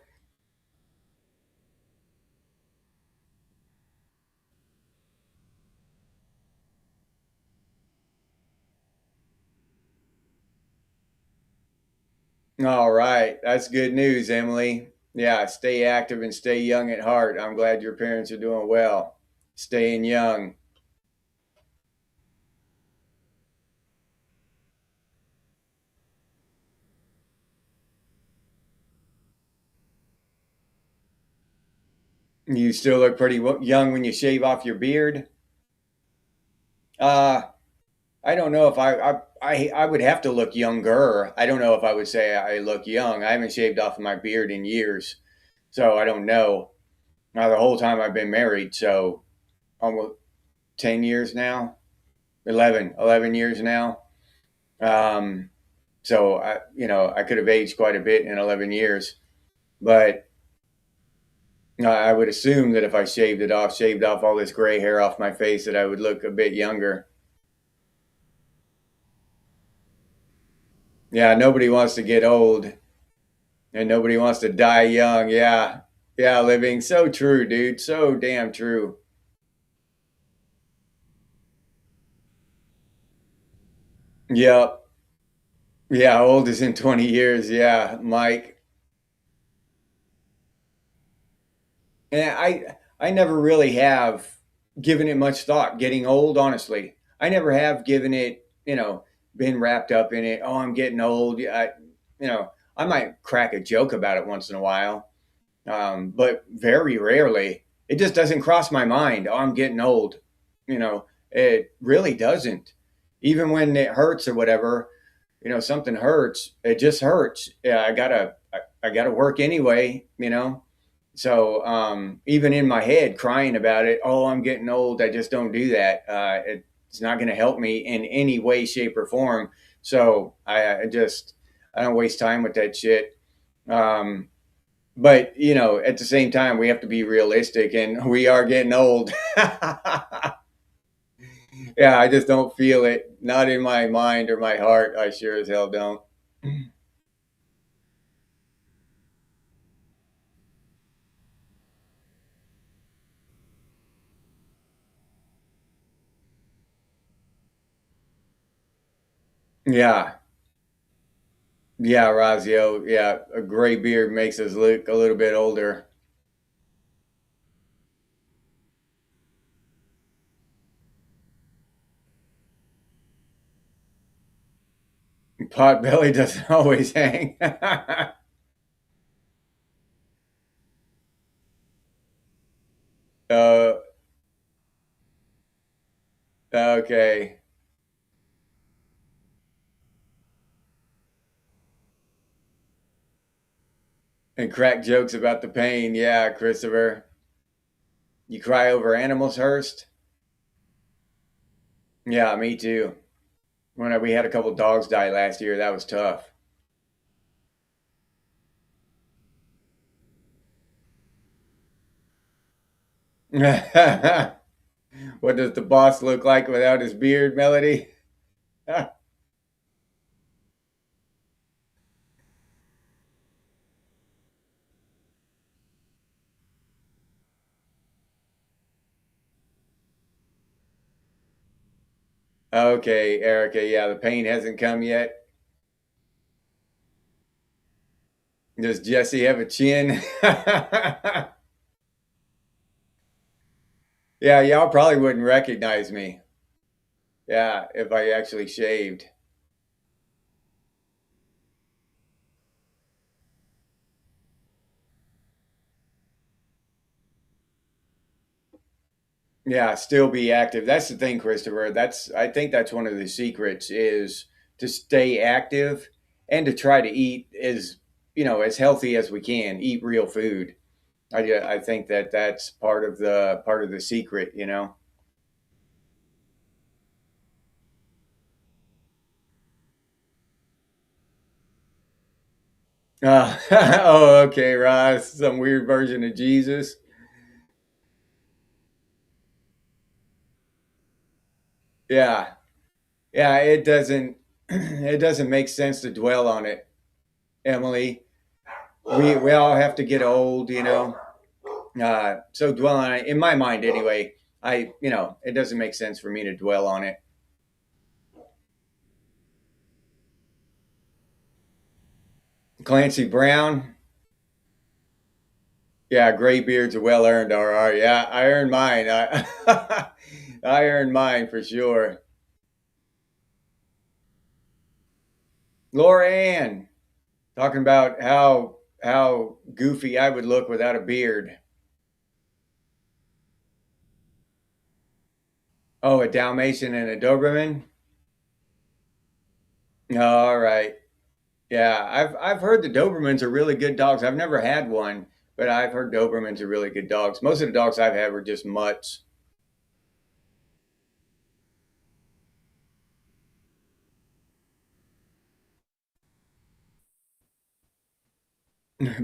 All right. That's good news, Emily. Yeah, stay active and stay young at heart. I'm glad your parents are doing well. Staying young. You still look pretty young when you shave off your beard. Uh, I don't know if I would have to look younger. I don't know if I would say I look young. I haven't shaved off my beard in years, so I don't know. Now the whole time I've been married, so almost 10 years now, 11 years now. Um, So I could have aged quite a bit in 11 years, but I would assume that if I shaved off all this gray hair off my face, that I would look a bit younger. Yeah, nobody wants to get old and nobody wants to die young. Yeah. Yeah, living. So true, dude. So damn true. Yep. Yeah, old is in 20 years. Yeah, Mike. And I never really have given it much thought getting old, honestly. I never have given it, been wrapped up in it. Oh, I'm getting old. I might crack a joke about it once in a while, but very rarely. It just doesn't cross my mind. Oh, I'm getting old. It really doesn't. Even when it hurts or whatever, something hurts, it just hurts. Yeah, I gotta work anyway. So even in my head, crying about it, oh, I'm getting old. I just don't do that. It's not going to help me in any way, shape, or form. So I don't waste time with that shit. Um, but at the same time, we have to be realistic, and we are getting old. Yeah, I just don't feel it. Not in my mind or my heart. I sure as hell don't. Yeah. Yeah, Razio. Yeah, a gray beard makes us look a little bit older. Pot belly doesn't always hang. uh, okay. And crack jokes about the pain. Yeah, Christopher. You cry over animals, Hurst? Yeah, me too. We had a couple dogs die last year, that was tough. What does the boss look like without his beard, Melody? Okay, Erica. Yeah, the pain hasn't come yet. Does Jesse have a chin? Yeah, y'all probably wouldn't recognize me. Yeah, if I actually shaved. Yeah, still be active. That's the thing, Christopher. I think that's one of the secrets is to stay active and to try to eat as healthy as we can. Eat real food. I think that that's part of the secret. Oh, okay, Ross. Some weird version of Jesus. Yeah, yeah. It doesn't it doesn't make sense to dwell on it, Emily. We all have to get old. So dwell on it in my mind anyway. It doesn't make sense for me to dwell on it. Clancy Brown, yeah, gray beards are well earned. All right, yeah, I earned mine. I earned mine for sure. Laura Ann talking about how goofy I would look without a beard. Oh, a Dalmatian and a Doberman. All right. Yeah, I've heard the Dobermans are really good dogs. I've never had one, but I've heard Dobermans are really good dogs. Most of the dogs I've had were just mutts.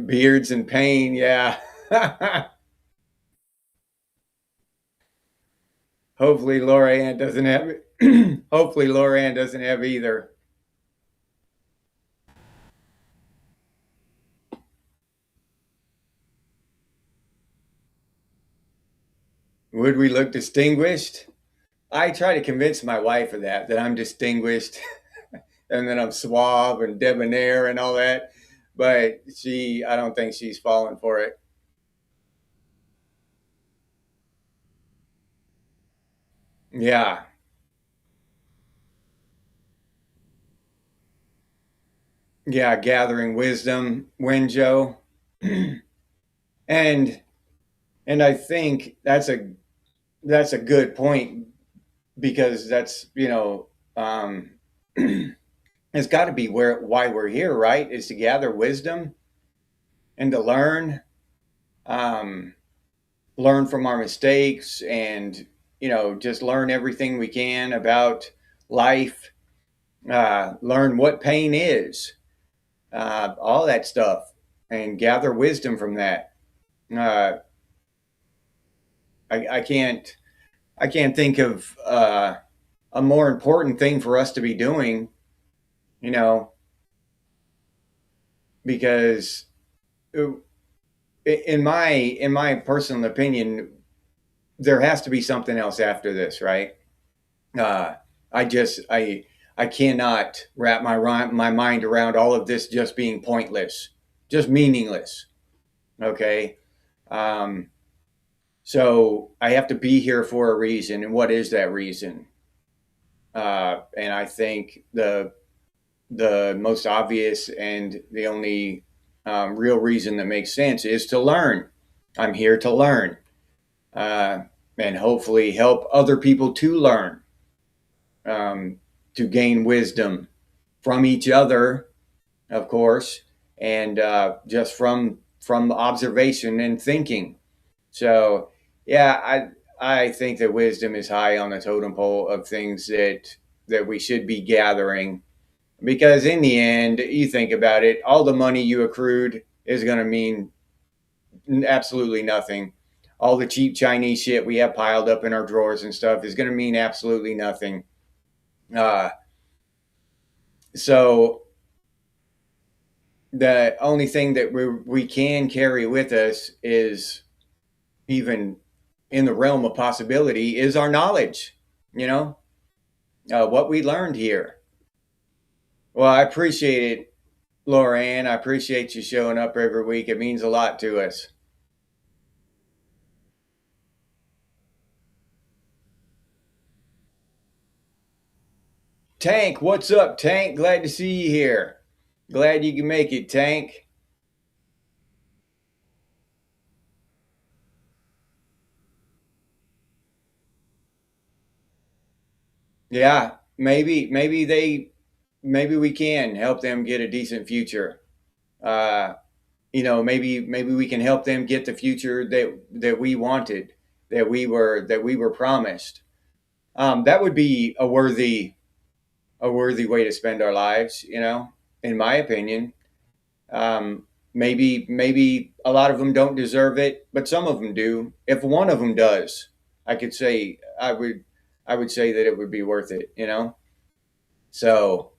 Beards and pain, yeah. Hopefully Lorianne doesn't have it. Hopefully Lorianne doesn't have either. Would we look distinguished? I try to convince my wife of that I'm distinguished and that I'm suave and debonair and all that. But I don't think she's falling for it. Yeah. Yeah. Gathering wisdom, Wenjo. and, and I think that's a good point because that's, it's got to be why we're here, right? Is to gather wisdom and to um, learn from our mistakes, and just learn everything we can about life. Learn what pain is, all that stuff, and gather wisdom from that. Uh, I can't think of a more important thing for us to be doing, you know, because in my personal opinion, there has to be something else after this, right? Uh, I just I cannot wrap my mind around all of this just being pointless, just meaningless. Okay, um, so I have to be here for a reason, and what is that reason? And I think the most obvious and the only real reason that makes sense is to learn. I'm here to learn, uh, and hopefully help other people to learn, to gain wisdom from each other, of course, and just from observation and thinking. So, yeah, I think that wisdom is high on the totem pole of things that we should be gathering, because in the end, you think about it, all the money you accrued is going to mean absolutely nothing. All the cheap Chinese shit we have piled up in our drawers and stuff is going to mean absolutely nothing. Uh, so the only thing that we can carry with us is, even in the realm of possibility, is our knowledge, you know, what we learned here. Well, I appreciate it, Laura Ann. I appreciate you showing up every week. It means a lot to us. Tank, what's up, Tank? Glad to see you here. Glad you can make it, Tank. Yeah, maybe we can help them get a decent future. Uh, maybe we can help them get the future that we wanted, that we were promised. That would be a worthy way to spend our lives, in my opinion. Maybe a lot of them don't deserve it, but some of them do. If one of them does, I could say I would say that it would be worth it. So,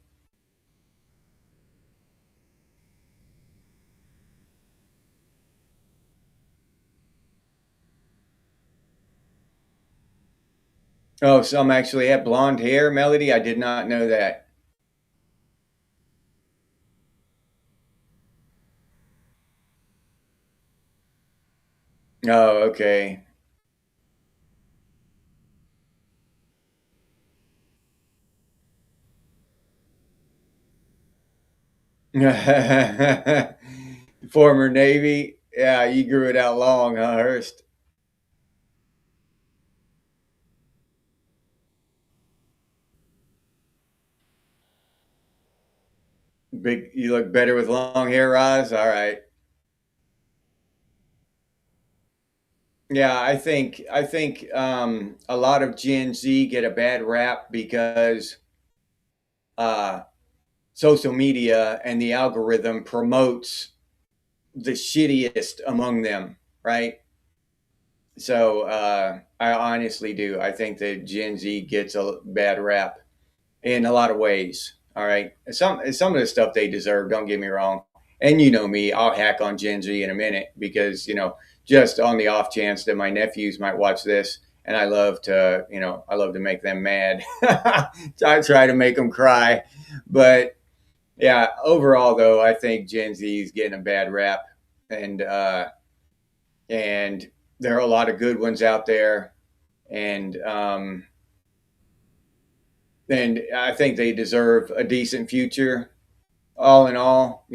oh, some actually have blonde hair, Melody. I did not know that. Oh, okay. Former Navy. Yeah, you grew it out long, huh, Hurst? Big. You look better with long hair, Roz. All right. Yeah, I think a lot of Gen Z get a bad rap because uh, social media and the algorithm promotes the shittiest among them, right? So I honestly do. I think that Gen Z gets a bad rap in a lot of ways. All right, some of the stuff they deserve. Don't get me wrong. And you know me, I'll hack on Gen Z in a minute because just on the off chance that my nephews might watch this, and I love to make them mad. I try to make them cry, but yeah, overall though, I think Gen Z is getting a bad rap, and and there are a lot of good ones out there, and and I think they deserve a decent future. All in all,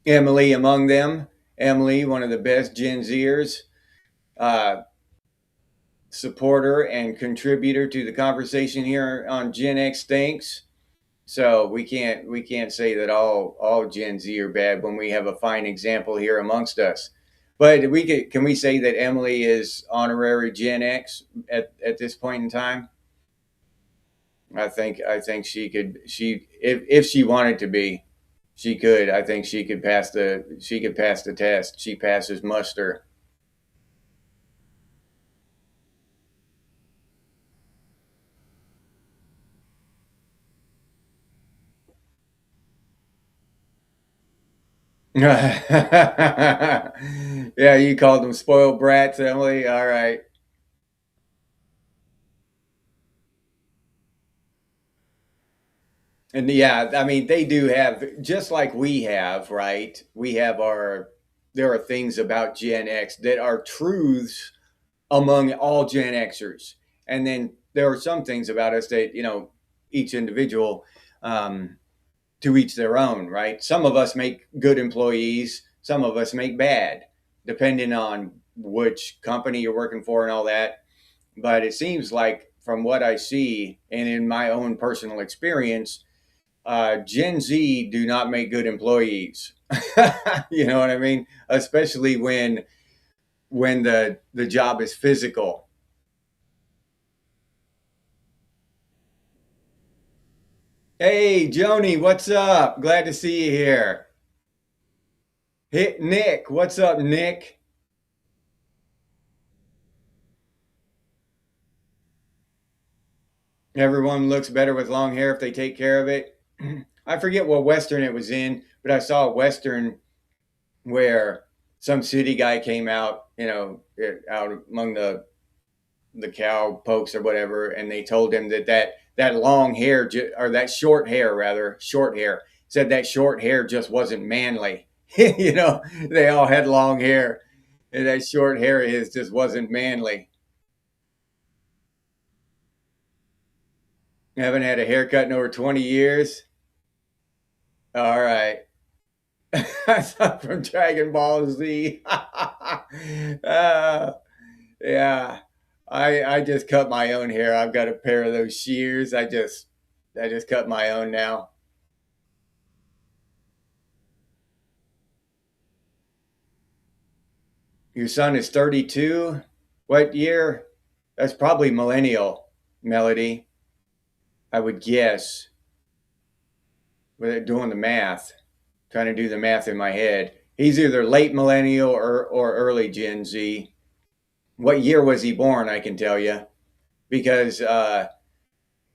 Emily among them. Emily, one of the best Gen Zers, uh, supporter and contributor to the conversation here on Gen X Thinks. So we can't say that all Gen Z are bad when we have a fine example here amongst us. But can we say that Emily is honorary Gen X at this point in time? I think she if she wanted to be, she could. I think she could pass the test. She passes muster. Yeah, you called them spoiled brats, Emily. All right. And yeah, I mean, they do have, just like we have, right? There are things about Gen X that are truths among all Gen Xers. And then there are some things about us that, each individual, um, to each their own, right? Some of us make good employees, some of us make bad, depending on which company you're working for and all that. But it seems like, from what I see and in my own personal experience, Gen Z do not make good employees. You know what I mean? Especially when the job is physical. Hey, Joni, what's up? Glad to see you here. Hey, Nick, what's up, Nick? Everyone looks better with long hair if they take care of it. I forget what Western it was in, but I saw a Western where some city guy came out, out among the cow pokes or whatever, and they told him that long hair or that short hair, rather short hair, said that short hair just wasn't manly. They all had long hair, and that short hair of his just wasn't manly. I haven't had a haircut in over 20 years. All right. That's not from Dragon Ball Z. Yeah. I just cut my own hair. I've got a pair of those shears. I just cut my own now. Your son is 32. What year? That's probably millennial, Melody. I would guess. Without doing the math, trying to do the math in my head. He's either late millennial or early Gen Z. What year was he born? I can tell you because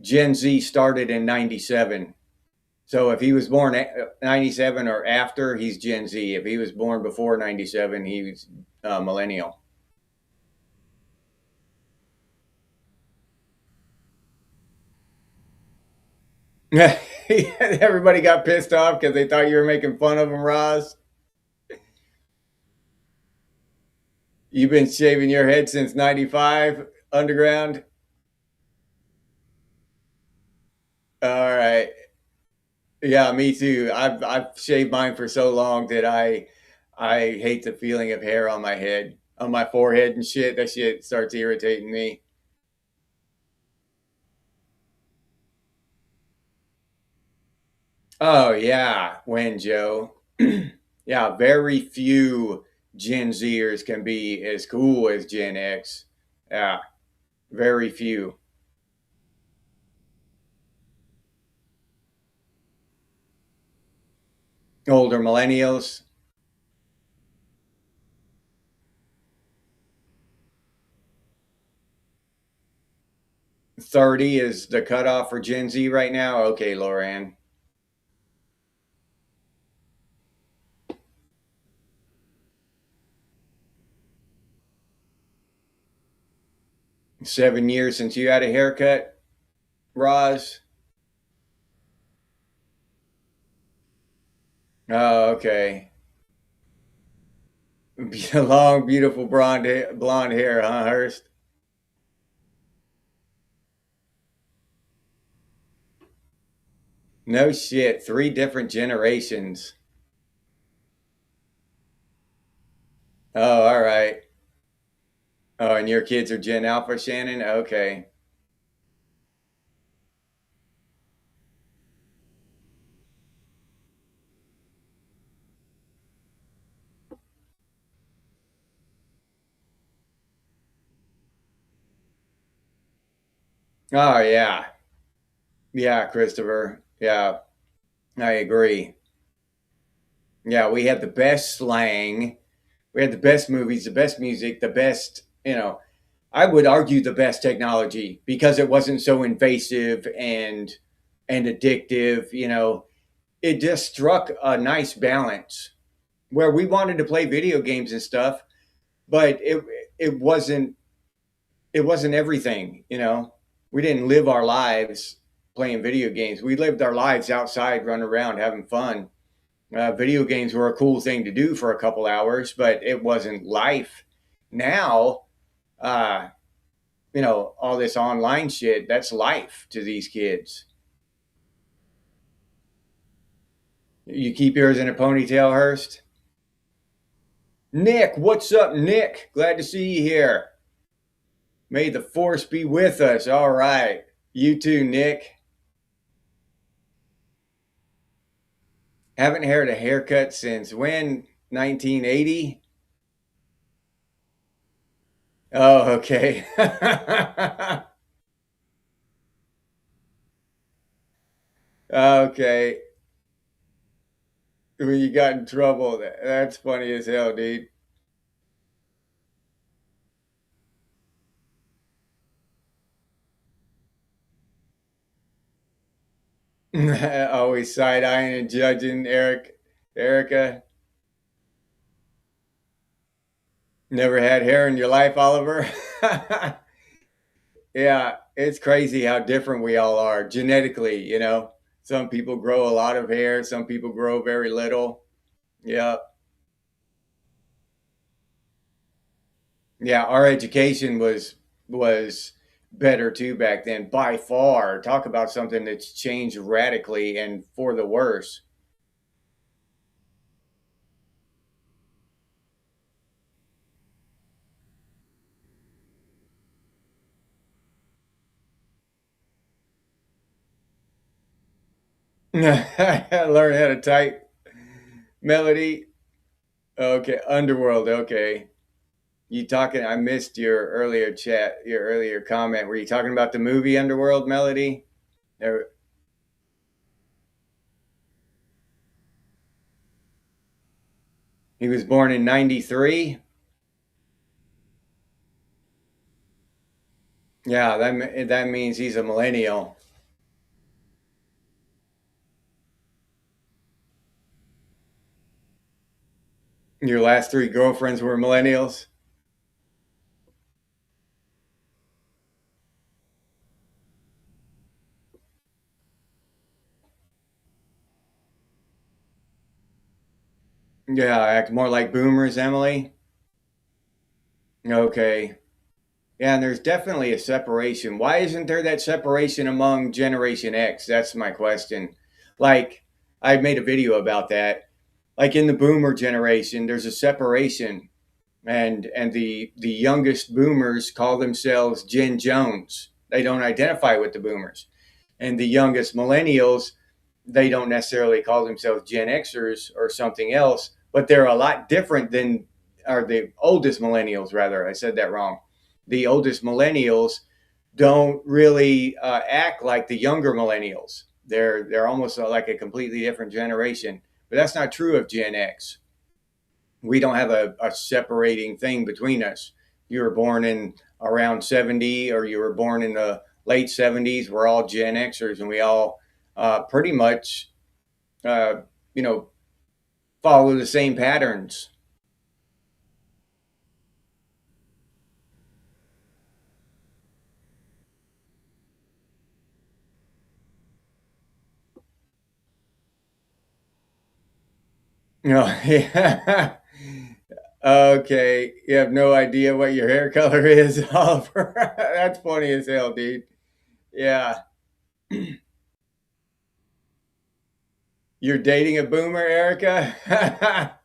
Gen Z started in '97. So if he was born '97 or after, he's Gen Z. If he was born before '97, he was millennial. Everybody got pissed off because they thought you were making fun of him, Roz. You've been shaving your head since '95, underground. All right. Yeah, me too. I've shaved mine for so long that I hate the feeling of hair on my head, on my forehead and shit. That shit starts irritating me. Oh yeah, when Joe. Yeah, very few Gen Zers can be as cool as Gen X. Yeah, very few. Older millennials. 30 is the cutoff for Gen Z right now? Okay, Loran. Seven years since you had a haircut, Roz? Oh, okay. Long, beautiful blonde hair, huh, Hurst? No shit. Three different generations. Oh, all right. Oh, and your kids are Gen Alpha, Shannon? Okay. Oh, yeah. Yeah, Christopher. Yeah, I agree. Yeah, we had the best slang. We had the best movies, the best music, the best, I would argue the best technology because it wasn't so invasive and addictive, It just struck a nice balance where we wanted to play video games and stuff, but it wasn't everything. We didn't live our lives playing video games. We lived our lives outside, running around, having fun. Video games were a cool thing to do for a couple hours, but it wasn't life. Now, uh, all this online shit, that's life to these kids. You keep yours in a ponytail, Hurst? Nick, what's up, Nick? Glad to see you here. May the force be with us. All right. You too, Nick. Haven't had a haircut since when? 1980? Oh, okay. Okay. When you got in trouble, that's funny as hell, dude. Always side eyeing and judging Erica. Never had hair in your life, Oliver? Yeah, it's crazy how different we all are genetically. Some people grow a lot of hair, some people grow very little. Yeah. Yeah, our education was better too back then by far. Talk about something that's changed radically and for the worse. Learn how to type melody. Okay, Underworld. Okay. You talking? I missed your earlier chat, your earlier comment. Were you talking about the movie Underworld, Melody? There, he was born in '93. Yeah, that means he's a millennial. Your last three girlfriends were millennials. Yeah, act more like boomers, Emily. Okay. Yeah, and there's definitely a separation. Why isn't there that separation among Generation X? That's my question. Like, I made a video about that. Like in the boomer generation, there's a separation, and the youngest boomers call themselves Gen Jones. They don't identify with the boomers. And the youngest millennials, they don't necessarily call themselves Gen Xers or something else, but they're a lot different than, or the oldest millennials, rather. I said that wrong. The oldest millennials don't really act like the younger millennials. They're almost like a completely different generation. But that's not true of Gen X. We don't have a separating thing between us. You were born in around 70, or you were born in the late 70s, we're all Gen Xers, and we all pretty much, you know, follow the same patterns. No, yeah. Okay, you have no idea what your hair color is, Oliver. That's funny as hell, dude. Yeah. You're dating a boomer, Erica?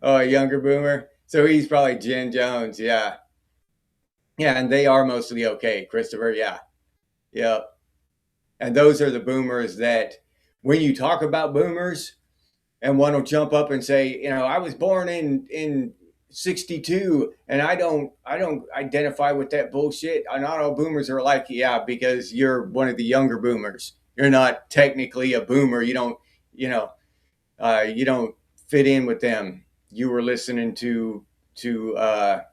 Oh, a younger boomer. So he's probably Jen Jones. Yeah. Yeah, and they are mostly okay, Christopher. Yeah. Yeah. And those are the boomers that when you talk about boomers, and one will jump up and say, you know, I was born in 62 and I don't identify with that bullshit. Not all boomers are like, yeah, because you're one of the younger boomers. You're not technically a boomer. You don't, you know, you don't fit in with them. You were listening to Black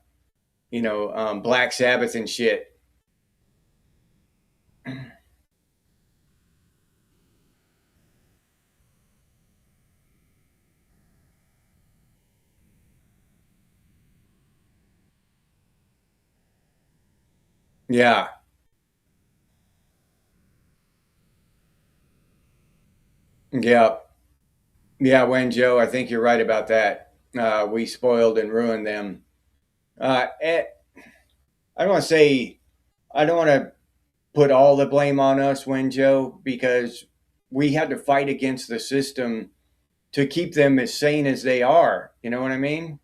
Sabbath and shit. Yeah. Yeah. Yeah, when Joe, I think you're right about that. We spoiled and ruined them. Uh, eh, I don't want to say, I don't want to put all the blame on us, when Joe, because we had to fight against the system to keep them as sane as they are. You know what I mean?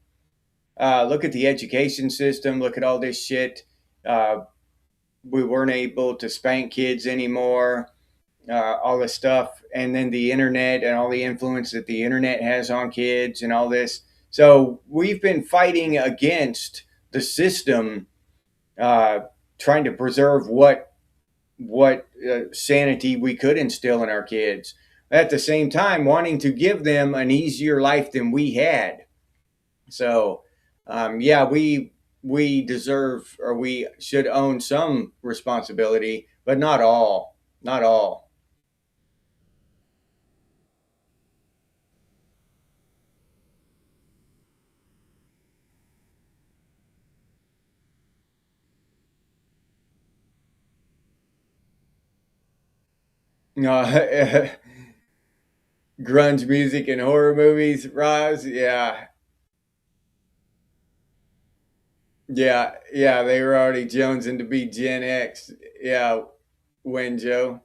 Look at the education system. Look at all this shit. Uh, we weren't able to spank kids anymore. All this stuff, and then the internet and all the influence that the internet has on kids and all this. So we've been fighting against the system, uh, trying to preserve what sanity we could instill in our kids. At the same time, wanting to give them an easier life than we had. So, yeah, we deserve, or we should own some responsibility, but not all. Not all. No, grunge music and horror movies, Roz. Yeah, yeah. They were already jonesing to be Gen X. Yeah, when Joe.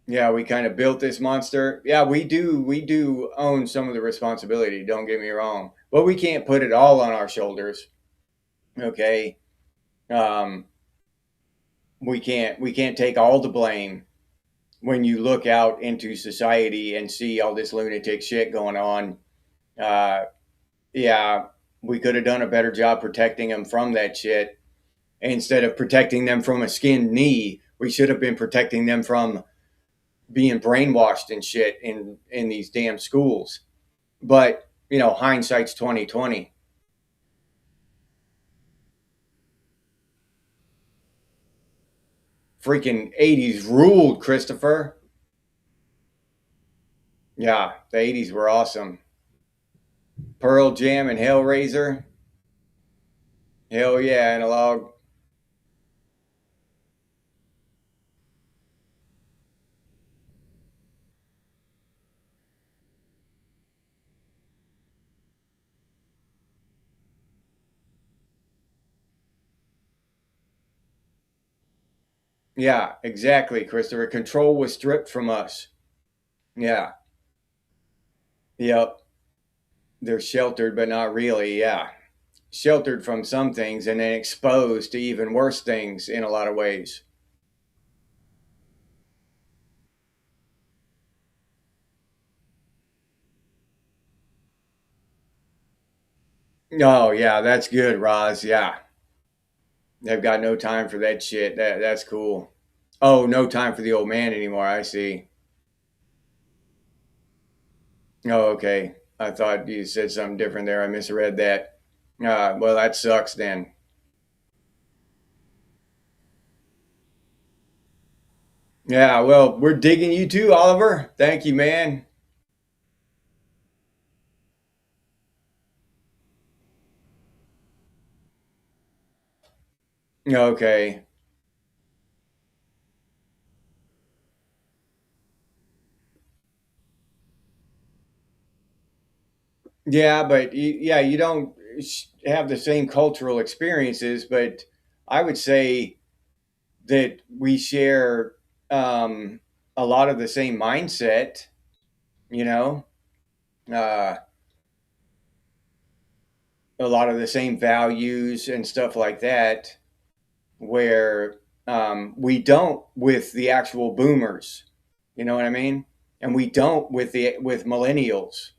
Yeah, we kind of built this monster. Yeah, we do own some of the responsibility, don't get me wrong. But we can't put it all on our shoulders. Okay. Um, we can't take all the blame when you look out into society and see all this lunatic shit going on. Uh, yeah, we could have done a better job protecting them from that shit. Instead of protecting them from a skinned knee, we should have been protecting them from being brainwashed and shit in these damn schools. But hindsight's 2020. Freaking 80s ruled, Christopher. Yeah, the 80s were awesome. Pearl Jam and Hellraiser. Hell yeah, analog. Yeah, exactly, Christopher. Control was stripped from us. Yeah. Yep. They're sheltered, but not really. Yeah. Sheltered from some things and then exposed to even worse things in a lot of ways. Oh, yeah, that's good, Roz. Yeah. They've got no time for that shit. That's cool. Oh, no time for the old man anymore. I see. Oh, okay. I thought you said something different there. I misread that. Well, that sucks then. Yeah, well, we're digging you too, Oliver. Thank you, man. Okay. Yeah, but yeah, you don't have the same cultural experiences, but I would say that we share a lot of the same mindset, you know, uh, a lot of the same values and stuff like that, where we don't with the actual boomers, you know what I mean? And we don't with millennials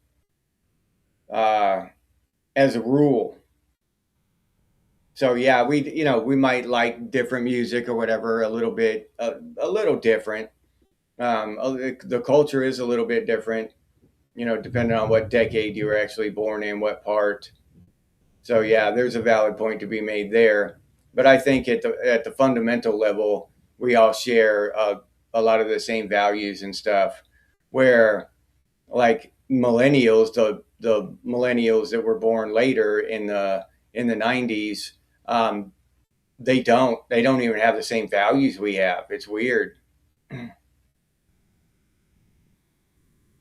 uh, as a rule. So yeah, we might like different music or whatever, a little bit, a little different. The culture is a little bit different, depending on what decade you were actually born in, what part. So yeah, there's a valid point to be made there. But I think at the fundamental level, we all share a lot of the same values and stuff. Where like millennials, the millennials that were born later in the 90s, they don't even have the same values we have. It's weird.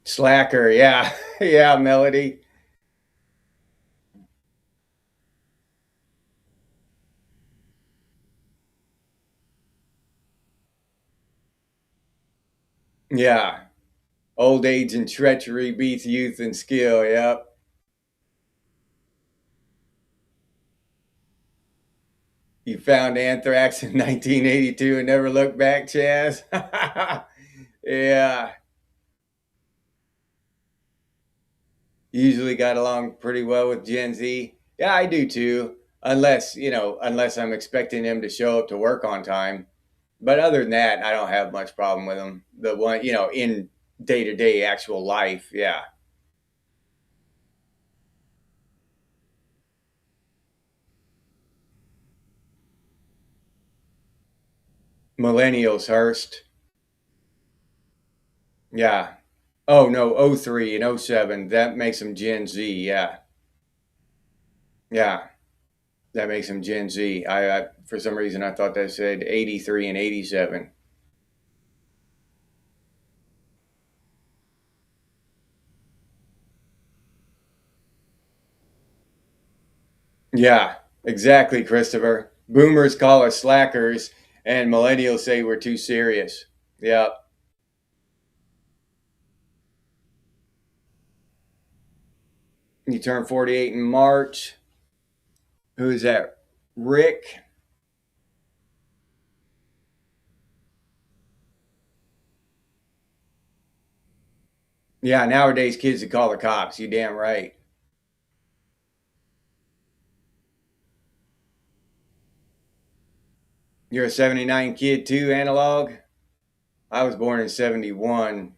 Slacker, yeah, yeah, Melody, yeah. Old age and treachery beats youth and skill. Yep. You found anthrax in 1982 and never looked back, Chaz. Yeah. Usually got along pretty well with Gen Z. Yeah, I do too. Unless I'm expecting him to show up to work on time. But other than that, I don't have much problem with them. The one, in day to day actual life. Yeah. Millennials, Hurst. Yeah. Oh, no, '03 and '07. That makes them Gen Z. Yeah. Yeah. That makes them Gen Z. For some reason, I thought that said '83 and '87. Yeah, exactly, Christopher. Boomers call us slackers, and millennials say we're too serious. Yeah. You turn 48 in March. Who's that? Rick? Yeah, nowadays kids would call the cops. You damn right. You're a 79 kid too, analog? I was born in 71.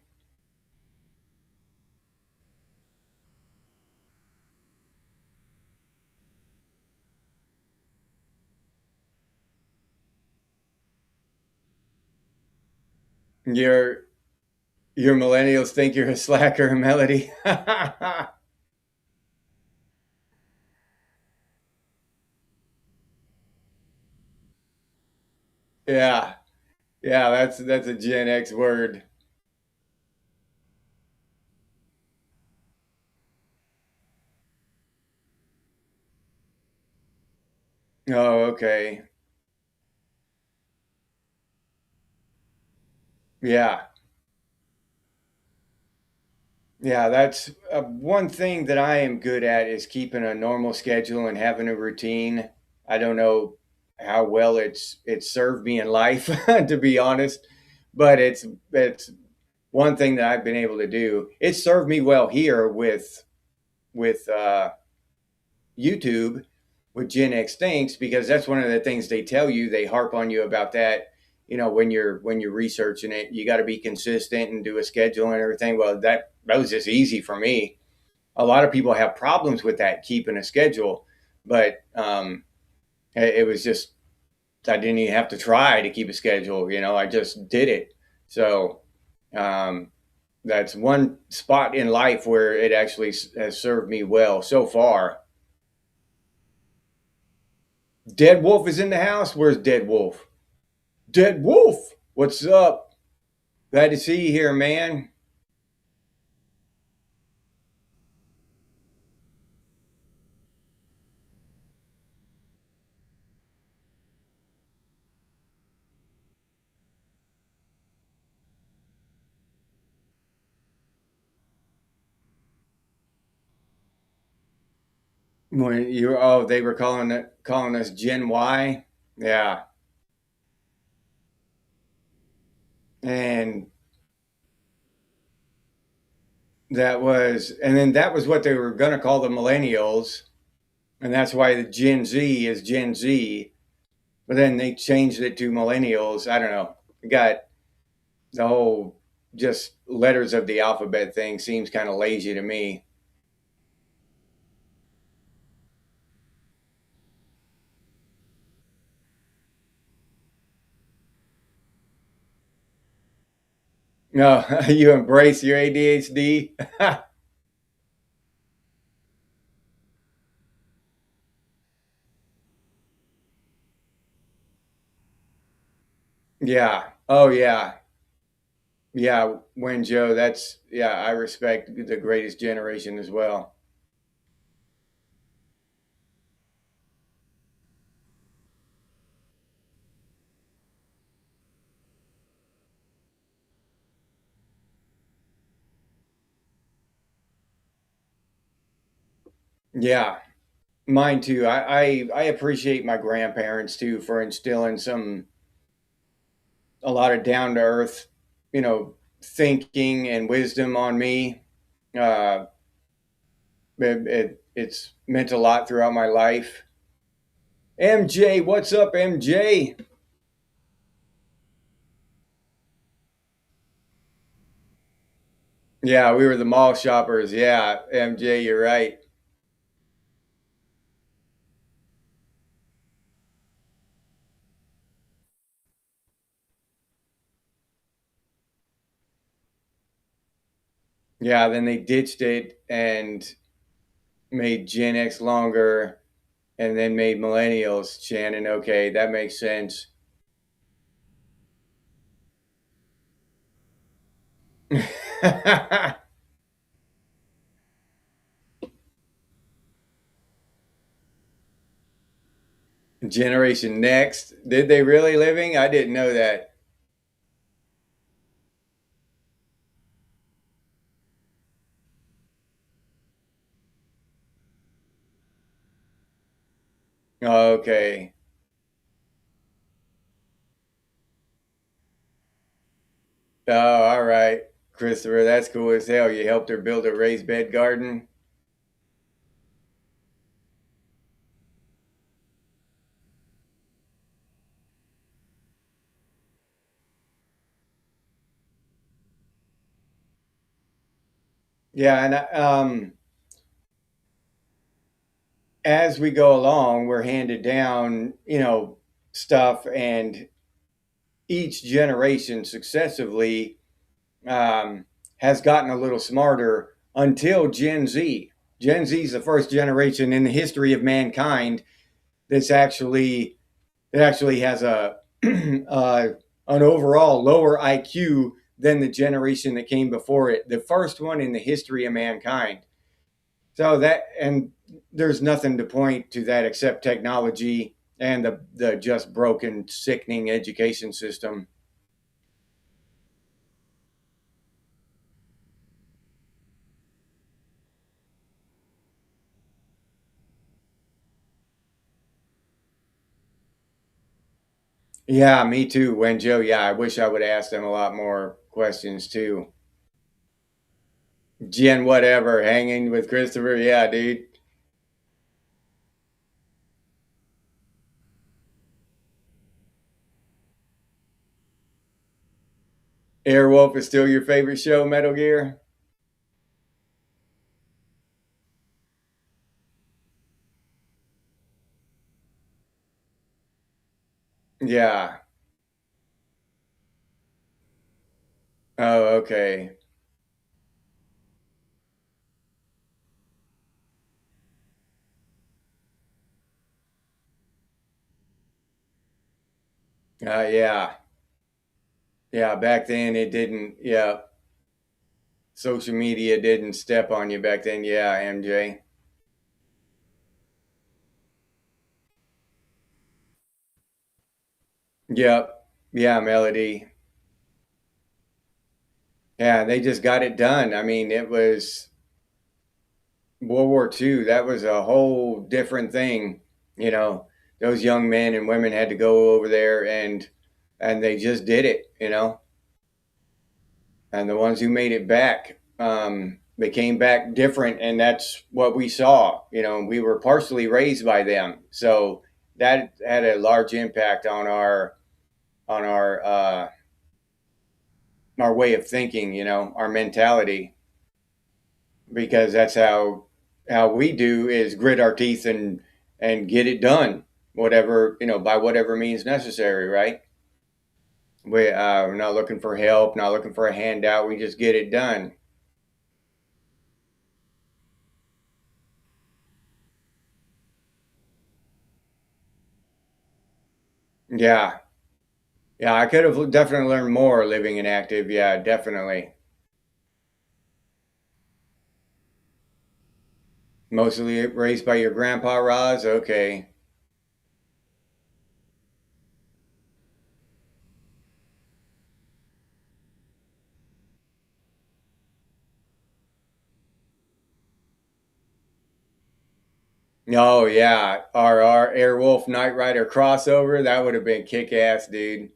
Your your millennials think you're a slacker, Melody. Yeah. Yeah, that's a Gen X word. Oh, okay. Yeah. Yeah, that's one thing that I am good at is keeping a normal schedule and having a routine. I don't know how well it's served me in life, to be honest, but it's one thing that I've been able to do. It served me well here with YouTube with Gen X Thinks because that's one of the things they tell you. They harp on you about that. when you're researching it, you got to be consistent and do a schedule and everything. Well, that was just easy for me. A lot of people have problems with that, keeping a schedule, but it was just, I didn't even have to try to keep a schedule. I just did it. So um, that's one spot in life where it actually has served me well so far. Dead Wolf is in the house. Where's Dead Wolf? Dead Wolf, what's up? Glad to see you here, man. When they were calling us Gen Y, yeah, and that was what they were gonna call the millennials, and that's why the Gen Z is Gen Z, but then they changed it to millennials. I don't know. We got the whole just letters of the alphabet thing seems kind of lazy to me. No, you embrace your ADHD. Yeah. Oh yeah. Yeah, when Joe, I respect the greatest generation as well. Yeah, mine too. I appreciate my grandparents too for instilling a lot of down to earth, thinking and wisdom on me. Uh, it's meant a lot throughout my life. MJ, what's up, MJ? Yeah, we were the mall shoppers. Yeah, MJ, you're right. Yeah, then they ditched it and made Gen X longer and then made millennials. Shannon, okay, that makes sense. Generation Next. Did they really living? I didn't know that. Okay. Oh, all right. Christopher, that's cool as hell. You helped her build a raised bed garden. Yeah, and as we go along, we're handed down, stuff, and each generation successively um, has gotten a little smarter until Gen Z. Gen Z is the first generation in the history of mankind that's actually that actually has a an overall lower IQ than the generation that came before it. The first one in the history of mankind. So there's nothing to point to that except technology and the just broken, sickening education system. Yeah, me too. When Joe, yeah, I wish I would ask them a lot more questions too. Jen, whatever, hanging with Christopher. Yeah, dude. Airwolf is still your favorite show, Metal Gear? Yeah. Oh, okay. Yeah. Yeah, back then it didn't, yeah, social media didn't step on you back then. Yeah, MJ. Yep. Yeah, Melody. Yeah, they just got it done. I mean, it was World War II. That was a whole different thing. You know, those young men and women had to go over there and they just did it, you know. And the ones who made it back, they came back different, and that's what we saw. You know, we were partially raised by them, so that had a large impact on our way of thinking. You know, our mentality, because that's how we do is grit our teeth and get it done, whatever, you know, by whatever means necessary. Right? We're not looking for help, not looking for a handout. We just get it done. Yeah, yeah, I could have definitely learned more living inactive. Yeah, definitely. Mostly raised by your grandpa, Roz. Okay. Oh yeah, our Airwolf Knight Rider crossover, that would have been kick ass, dude.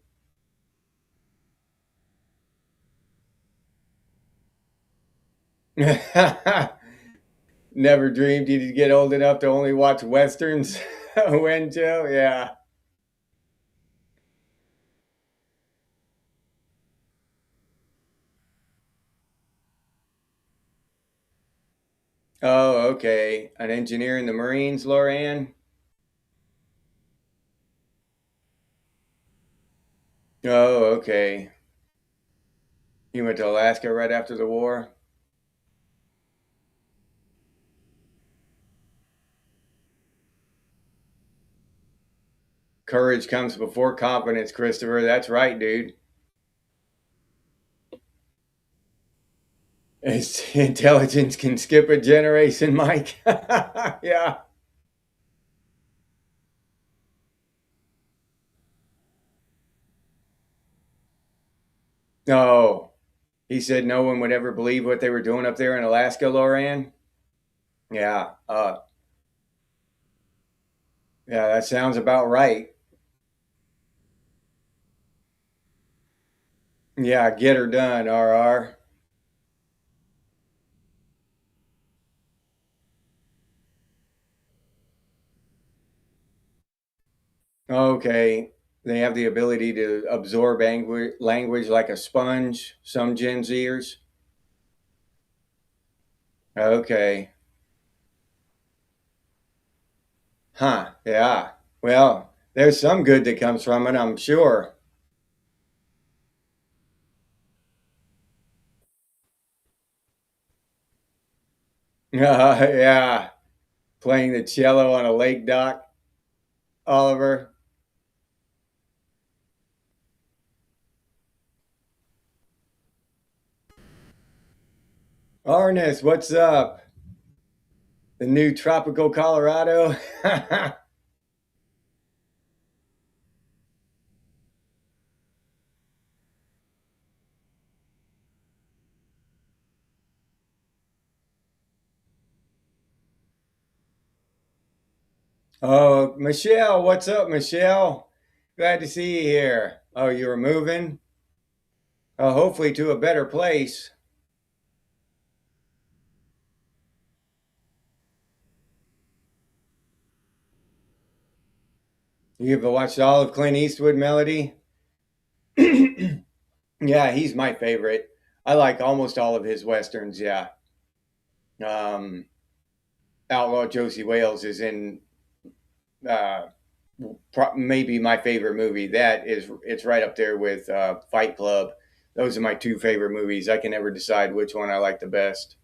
Never dreamed you'd get old enough to only watch westerns. When Joe? Yeah. Oh, okay. An engineer in the Marines, Loran. Oh, okay. He went to Alaska right after the war. Courage comes before confidence, Christopher. That's right, dude. It's, intelligence can skip a generation, Mike. Yeah. No. He said no one would ever believe what they were doing up there in Alaska, Loran. Yeah. Yeah, that sounds about right. Yeah, get her done, RR. Okay. They have the ability to absorb language like a sponge, some Gen Zers. Okay. Huh. Yeah. Well, there's some good that comes from it, I'm sure. Yeah. Playing the cello on a lake dock, Oliver. Arnis, what's up? The new tropical Colorado. Oh, Michelle, what's up, Michelle? Glad to see you here. Oh, you were moving? Oh, hopefully to a better place. You ever watched all of Clint Eastwood, Melody? Yeah, he's my favorite. I like almost all of his westerns. Yeah. Um, Outlaw Josie Wales is in uh, maybe my favorite movie. It's right up there with Fight Club. Those are my two favorite movies. I can never decide which one I like the best.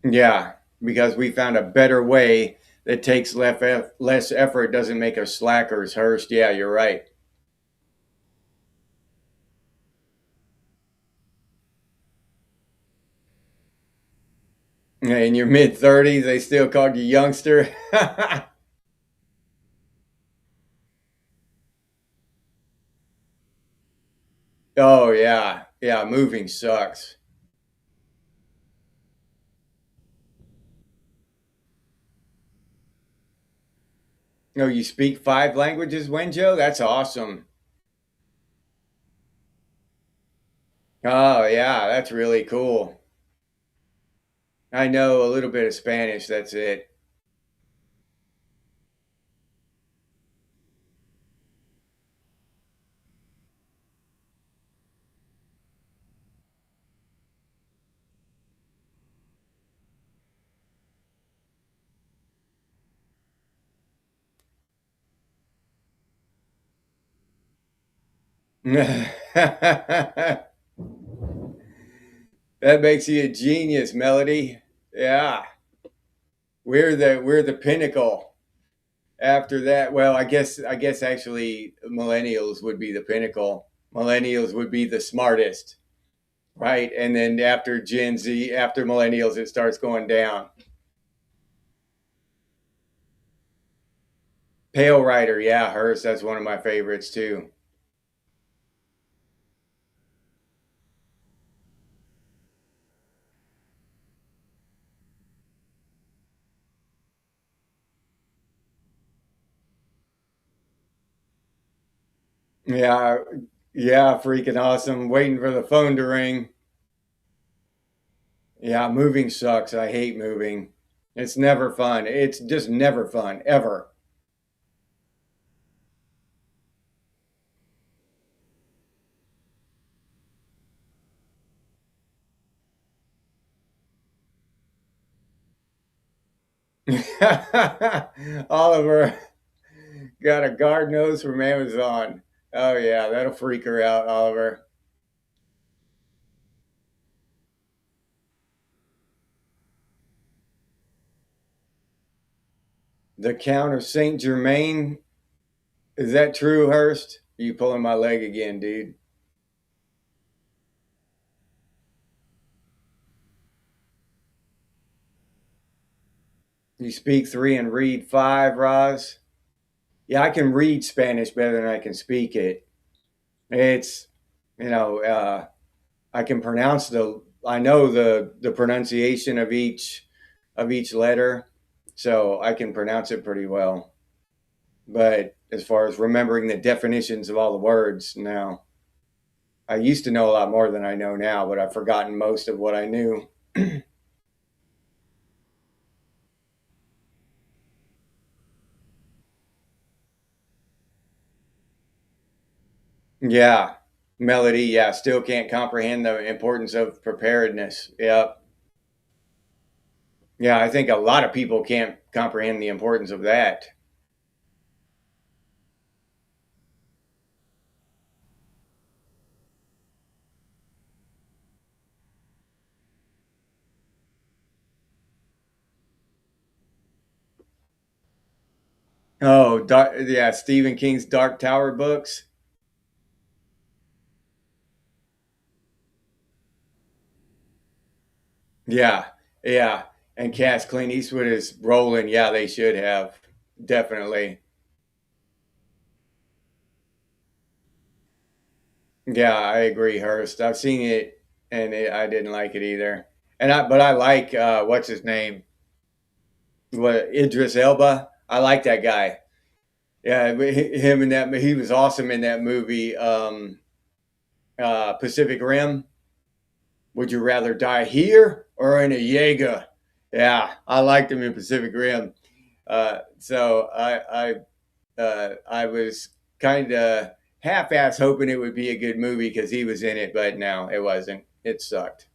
Yeah, because we found a better way that takes less effort, doesn't make us slackers. Hurst, yeah, you're right. In your mid 30s, they still called you youngster. Oh yeah, yeah. Moving sucks. No, you speak 5 languages, Wenjo? That's awesome. Oh yeah, that's really cool. I know a little bit of Spanish. That's it. That makes you a genius, Melody. Yeah, we're the pinnacle. After that, well, I guess actually millennials would be the pinnacle. Millennials would be the smartest, right? And then after Gen Z, after millennials, it starts going down. Pale Rider, yeah, hers. That's one of my favorites too. Yeah, yeah, freaking awesome. Waiting for the phone to ring. Yeah, moving sucks. I hate moving. It's never fun. It's just never fun, ever. Oliver got a guard nose from Amazon. Oh, yeah, that'll freak her out, Oliver. The Count of Saint Germain. Is that true, Hurst? Are you pulling my leg again, dude? You speak 3 and read 5, Roz? Yeah, I can read Spanish better than I can speak it. It's, you know, I can pronounce I know the pronunciation of each letter, so I can pronounce it pretty well. But as far as remembering the definitions of all the words, now I used to know a lot more than I know now, but I've forgotten most of what I knew. Yeah, melody. Yeah, still can't comprehend the importance of preparedness. Yeah, yeah. I think a lot of people can't comprehend the importance of that. Oh, yeah, Stephen King's Dark Tower books. Yeah, yeah. And cast Clint Eastwood is rolling. Yeah, they should have. Definitely. Yeah, I agree, Hurst. I've seen it and I didn't like it either. But I like what's his name? What Idris Elba. I like that guy. Yeah, him in that he was awesome in that movie Pacific Rim. Would you rather die here or in a Jaeger? Yeah, I liked him in Pacific Rim. So I was kind of half-ass hoping it would be a good movie because he was in it, but no, it wasn't. It sucked.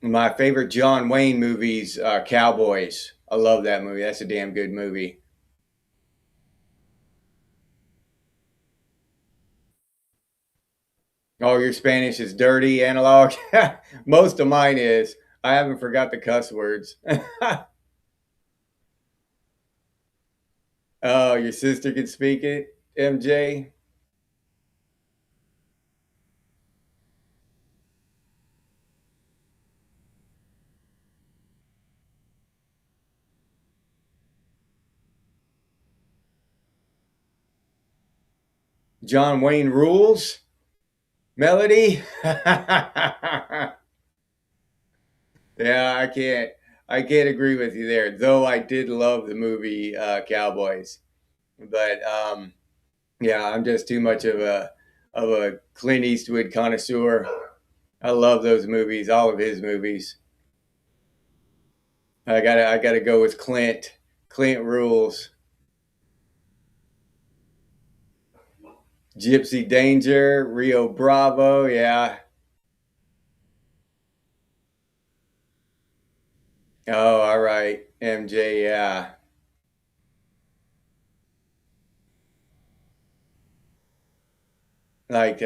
My favorite John Wayne movies, Cowboys. I love that movie. That's a damn good movie. Oh, your Spanish is dirty, analog. Most of mine is. I haven't forgot the cuss words. Oh, your sister can speak it, MJ. John Wayne rules. Melody. Yeah, I can't agree with you there. Though I did love the movie Cowboys, but yeah, I'm just too much of a Clint Eastwood connoisseur. I love those movies, all of his movies. I gotta go with Clint. Clint rules. Gypsy Danger, Rio Bravo, yeah. Oh, all right, MJ, yeah. Like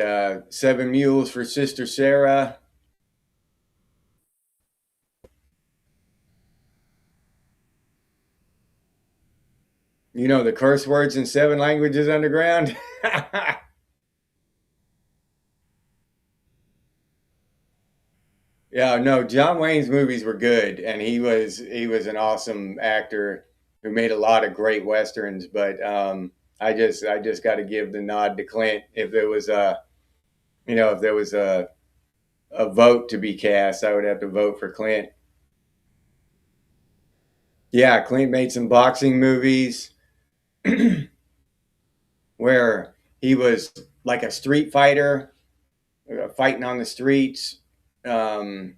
Seven Mules for Sister Sarah. You know the curse words in Seven Languages Underground. Yeah, no, John Wayne's movies were good, and he was an awesome actor who made a lot of great westerns. But I just got to give the nod to Clint. If there was a vote to be cast, I would have to vote for Clint. Yeah, Clint made some boxing movies where he was like a street fighter, fighting on the streets, um,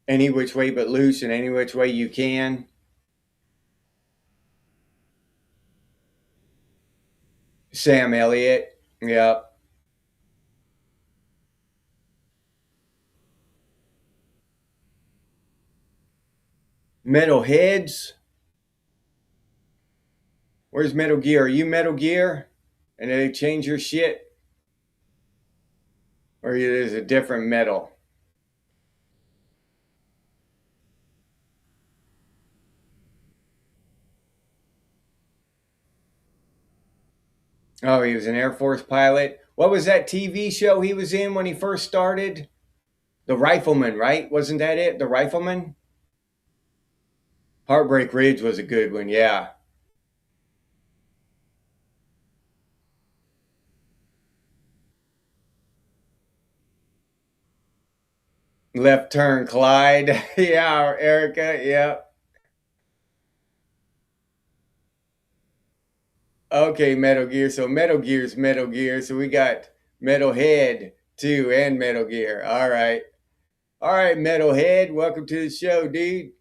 any which way but loose, and any which way you can. Sam Elliott, yeah. Metal Heads. Where's Metal Gear? Are you Metal Gear? And they change your shit, or is it a different metal? Oh, he was an Air Force pilot. What was that TV show he was in when he first started? The Rifleman, right? Wasn't that it? The Rifleman? Heartbreak Ridge was a good one, yeah. Left Turn Clyde. Yeah, Erica, yeah. Okay, Metal Gear. So Metal Gear's Metal Gear. So we got Metal Head 2 and Metal Gear. All right. All right, Metalhead. Welcome to the show, dude.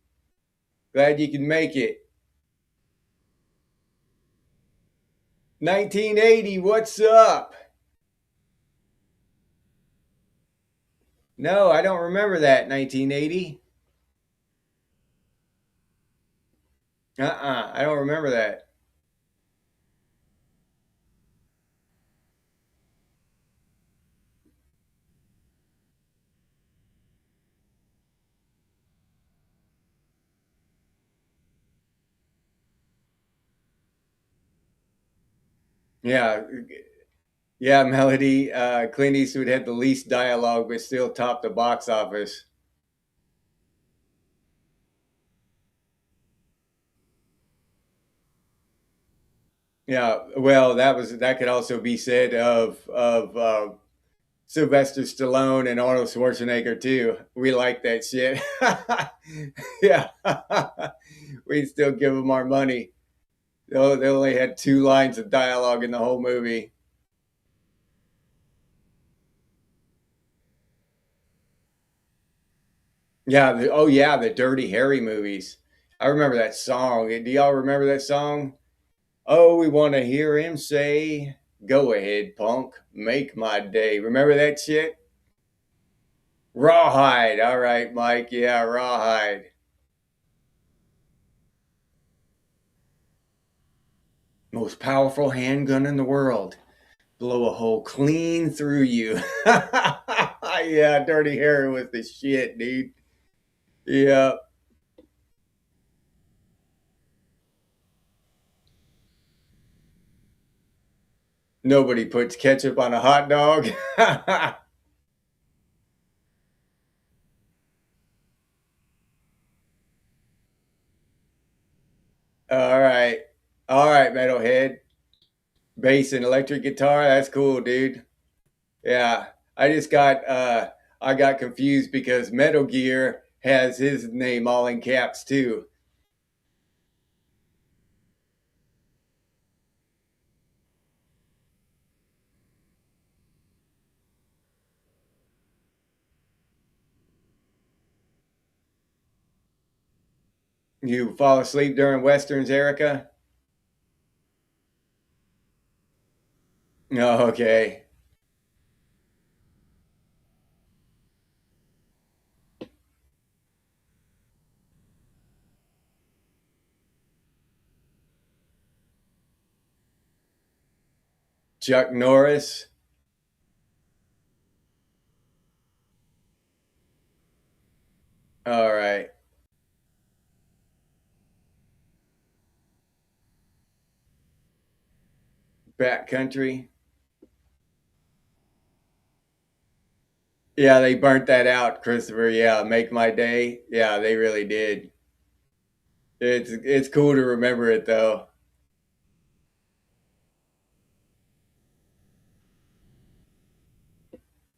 Glad you can make it. 1980, what's up? No, I don't remember that 1980. I don't remember that. Yeah, yeah, Melody. Clint Eastwood had the least dialogue, but still topped the box office. Yeah, well, that could also be said of Sylvester Stallone and Arnold Schwarzenegger too. We like that shit. Yeah, we still give them our money. They only had two lines of dialogue in the whole movie. Yeah. Oh, yeah. The Dirty Harry movies. I remember that song. Do y'all remember that song? Oh, we want to hear him say, "Go ahead, punk, make my day." Remember that shit? Rawhide. All right, Mike. Yeah, Rawhide. Most powerful handgun in the world. Blow a hole clean through you. Yeah, Dirty Harry was the shit, dude. Yeah. Nobody puts ketchup on a hot dog. All right. All right, Metalhead. Bass and electric guitar. That's cool, dude. Yeah. I just got I got confused because Metal Gear has his name all in caps too. You fall asleep during westerns, Erica? Oh, okay. Chuck Norris. All right. Backcountry. Yeah, they burnt that out, Christopher. Yeah, make my day. Yeah, they really did. It's cool to remember it though.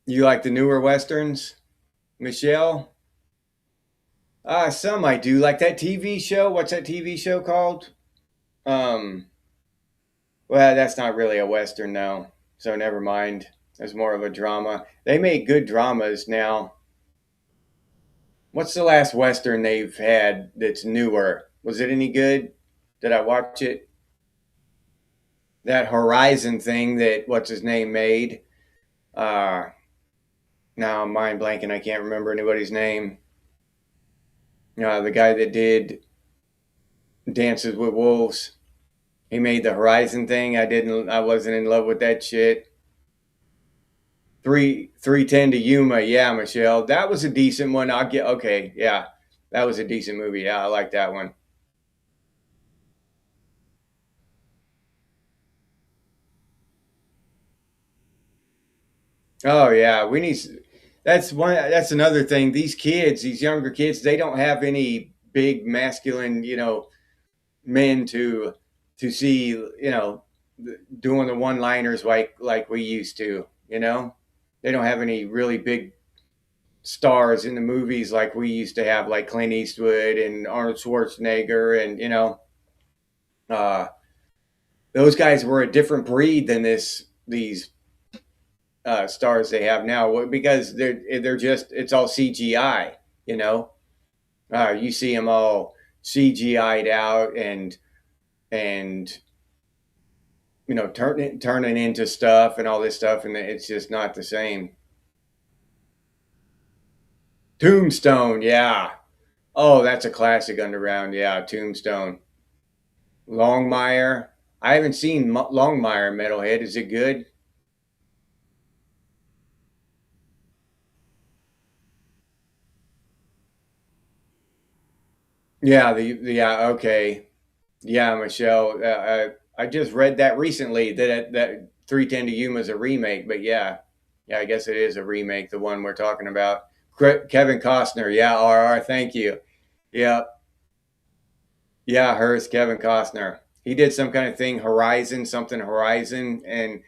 You like the newer westerns, Michelle? Some I do. Like that TV show. What's that TV show called? Um, well, that's not really a western now, so never mind. It's more of a drama. They make good dramas now. What's the last western they've had that's newer? Was it any good? Did I watch it? That Horizon thing that what's his name made. Uh, Now I'm mind blanking. I can't remember anybody's name. The guy that did Dances with Wolves. He made the Horizon thing. I wasn't in love with that shit. 310 to Yuma. Yeah, Michelle. That was a decent one. I'll get okay. Yeah. That was a decent movie. Yeah, I like that one. Oh yeah. That's another thing. These kids, these younger kids, they don't have any big masculine, men to see, doing the one liners like we used to, They don't have any really big stars in the movies like we used to have, like Clint Eastwood and Arnold Schwarzenegger, and uh, those guys were a different breed than these stars they have now because they're just it's all CGI, you know. You see them all CGI'd out and turning into stuff and all this stuff, and it's just not the same. Tombstone, yeah. Oh, that's a classic underground, yeah. Tombstone. Longmire. I haven't seen Longmire Metalhead. Is it good? Yeah, yeah, okay. Yeah, Michelle. I just read that recently that 310 to Yuma is a remake, but yeah, I guess it is a remake. The one we're talking about, Kevin Costner. Yeah, RR. Thank you. Yeah, yeah, hers, Kevin Costner. He did some kind of thing, Horizon, something Horizon, and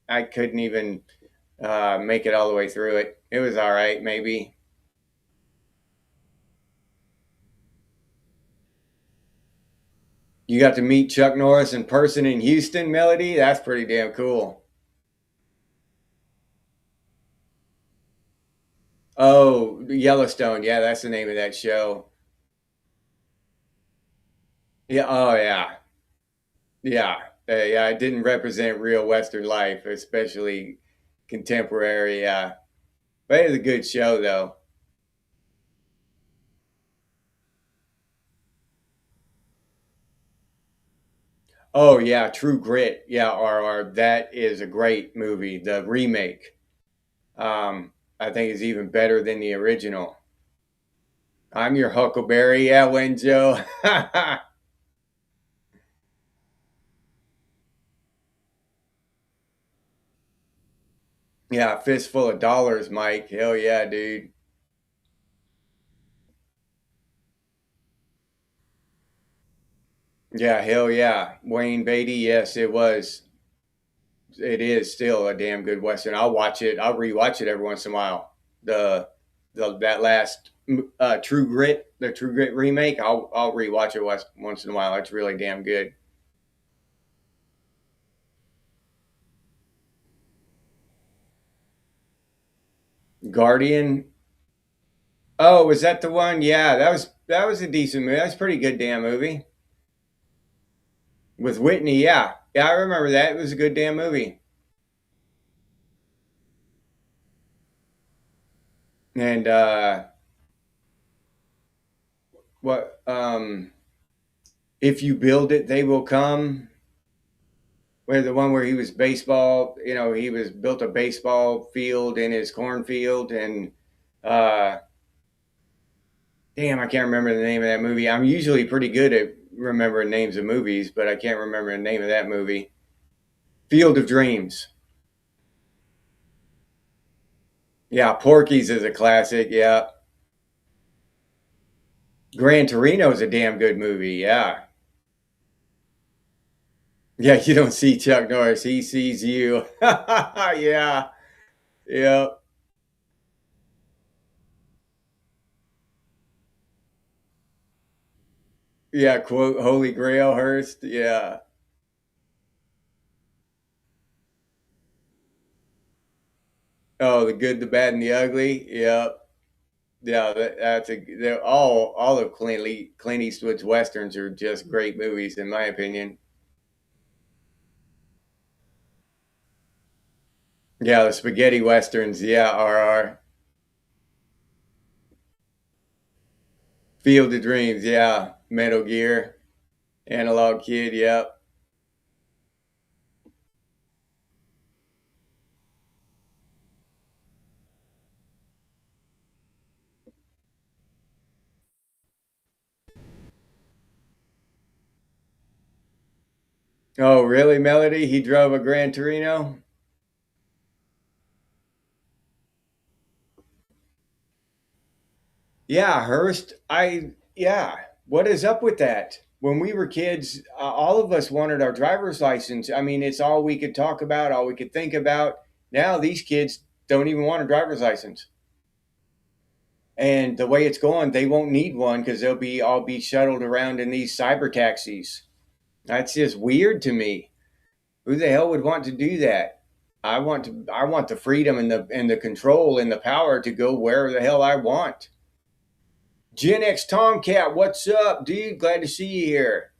I couldn't even make it all the way through it. It was all right, maybe. You got to meet Chuck Norris in person in Houston, Melody. That's pretty damn cool. Oh, Yellowstone. Yeah, that's the name of that show. Yeah. Oh, yeah. Yeah. Yeah. It didn't represent real Western life, especially contemporary. Yeah. But it was a good show, though. Oh, yeah. True Grit. Yeah. Or that is a great movie. The remake, I think, is even better than the original. I'm your Huckleberry. Yeah, Win Joe. Yeah. Fistful of dollars, Mike. Hell yeah, dude. Yeah, hell yeah. Wayne Beatty, yes, it was. It is still a damn good western. I'll watch it. I'll rewatch it every once in a while. The that last True Grit, the True Grit remake. I'll rewatch it once in a while. It's really damn good. Guardian. Oh, was that the one? Yeah, that was a decent movie. That's a pretty good damn movie with Whitney. Yeah, yeah, I remember that. It was a good damn movie. And what? If you build it, they will come. Where the one where he was baseball, he was built a baseball field in his cornfield, and uh, damn, I can't remember the name of that movie. I'm usually pretty good at remembering names of movies, but I can't remember the name of that movie. Field of Dreams. Yeah, Porky's is a classic. Yeah, Gran Torino is a damn good movie. Yeah, yeah. You don't see Chuck Norris; he sees you. Yeah, yeah, yeah. Quote Holy Grail Hearst. Yeah. Oh, the good, the bad, and the ugly. Yeah. Yeah, they're all of Clint Eastwood's westerns are just great movies in my opinion. Yeah, the spaghetti westerns, yeah, are Field of Dreams, yeah, Metal Gear, Analog Kid, yep. Oh, really, Melody? He drove a Gran Torino? Yeah, Hearst. Yeah. What is up with that? When we were kids, all of us wanted our driver's license. I mean, it's all we could talk about, all we could think about. Now these kids don't even want a driver's license. And the way it's going, they won't need one because they'll be all be shuttled around in these cyber taxis. That's just weird to me. Who the hell would want to do that? I want the freedom and the control and the power to go where the hell I want. Genx Tomcat, what's up, dude? Glad to see you here.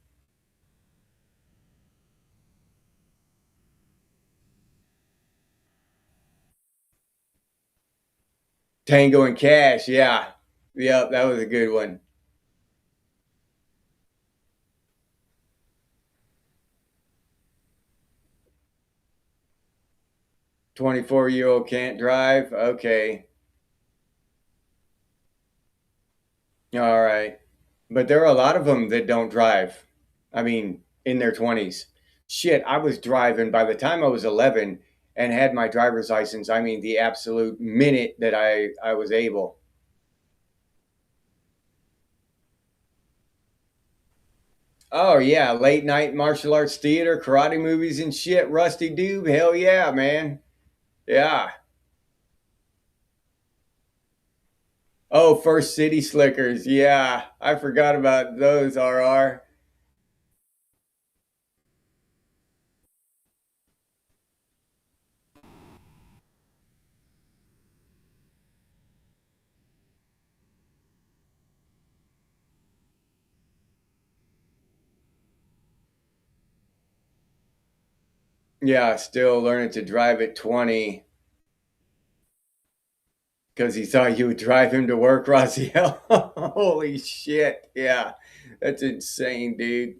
Tango and Cash, yeah. Yep, that was a good one. 24-year-old can't drive. Okay. All right. But there are a lot of them that don't drive. I mean, in their 20s. Shit, I was driving by the time I was 11 and had my driver's license. I mean, the absolute minute that I was able. Oh, yeah, late night martial arts theater, karate movies and shit. Rusty Doob. Hell yeah, man. Yeah. Oh, First City Slickers. Yeah. I forgot about those, RR. Yeah, still learning to drive at 20 because he thought you would drive him to work, Raziel. Holy shit. Yeah, that's insane, dude.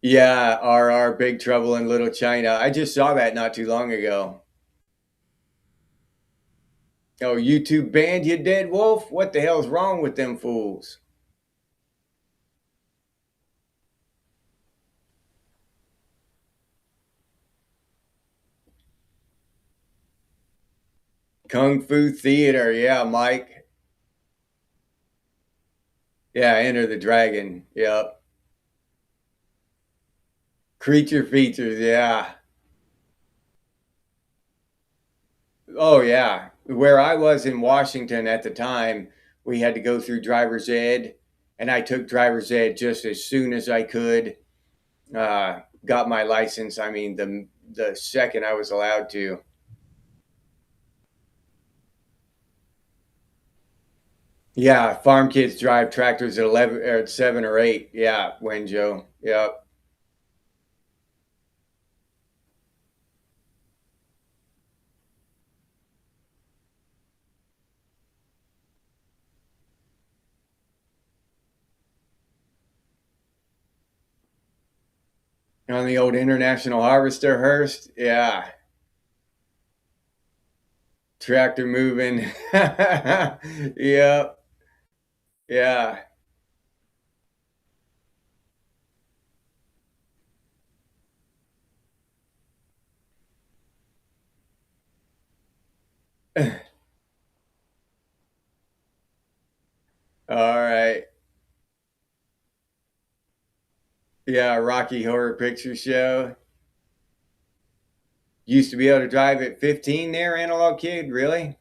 Yeah, RR, Big Trouble in Little China. I just saw that not too long ago. Oh, YouTube banned you, Dead Wolf? What the hell's wrong with them fools? Kung Fu Theater. Yeah, Mike. Yeah, Enter the Dragon. Yep. Creature features. Yeah. Oh, yeah. Where I was in Washington at the time, we had to go through driver's ed, and I took driver's ed just as soon as I could. Got my license. I mean, the second I was allowed to. Yeah, farm kids drive tractors at 11 or at 7 or 8. Yeah, Wenjo. Yep. On the old International Harvester, Hearst. Yeah. Tractor moving. Yep. Yeah. All right. Yeah, Rocky Horror Picture Show. Used to be able to drive at 15 there, Analog Kid? Really?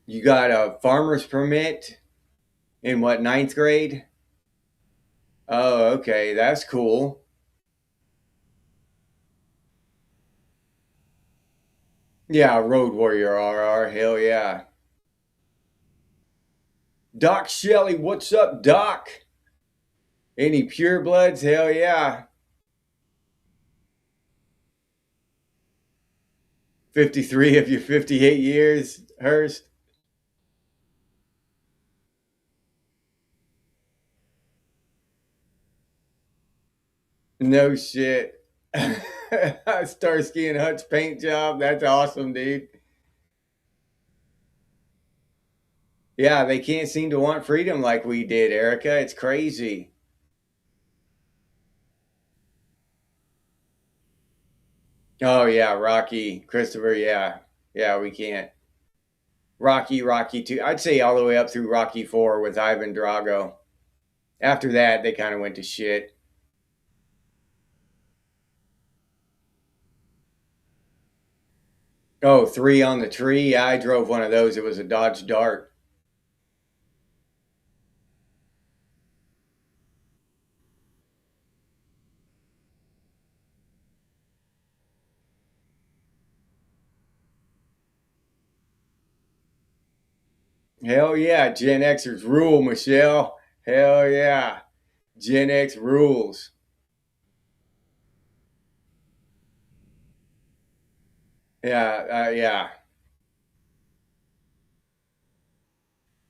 You got a farmer's permit in what, ninth grade? Oh, okay. That's cool. Yeah, Road Warrior RR. Hell yeah. Doc Shelley, what's up, Doc? Any purebloods? Hell yeah. 53 of your 58 years, Hurst? No shit. Starsky and Hutch paint job. That's awesome, dude. Yeah, they can't seem to want freedom like we did, Erica. It's crazy. Oh yeah, Rocky, Christopher. Yeah, yeah, we can't. Rocky 2. I'd say all the way up through Rocky 4 with Ivan Drago. After that, they kind of went to shit. Oh, 3 on the Tree. Yeah, I drove one of those. It was a Dodge Dart. Hell yeah, Gen Xers rule, Michelle. Hell yeah, Gen X rules. Yeah, yeah.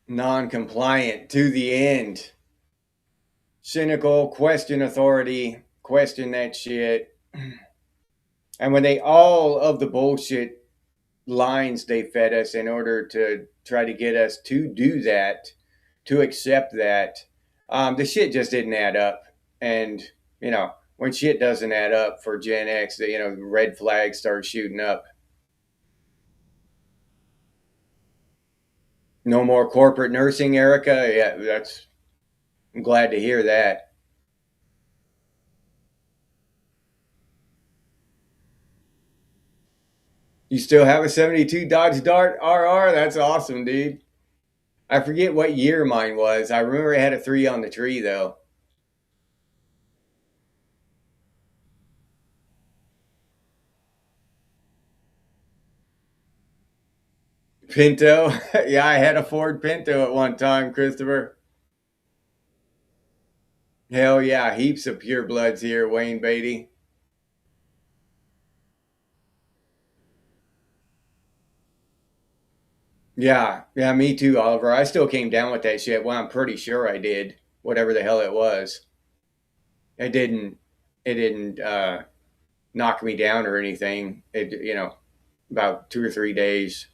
Non-compliant to the end. Cynical, question authority, question that shit. And when they all of the bullshit lines they fed us in order to try to get us to do that, to accept that, the shit just didn't add up. And when shit doesn't add up for Gen X, the red flags start shooting up. No more corporate nursing, Erica. Yeah, I'm glad to hear that. You still have a 72 Dodge Dart RR? That's awesome, dude. I forget what year mine was. I remember it had a 3 on the tree, though. Pinto. Yeah, I had a Ford Pinto at one time, Christopher. Hell yeah, heaps of purebloods here, Wayne Beatty. Yeah, yeah, me too, Oliver. I still came down with that shit. Well, I'm pretty sure I did. Whatever the hell it was. It didn't. It didn't knock me down or anything. About 2 or 3 days.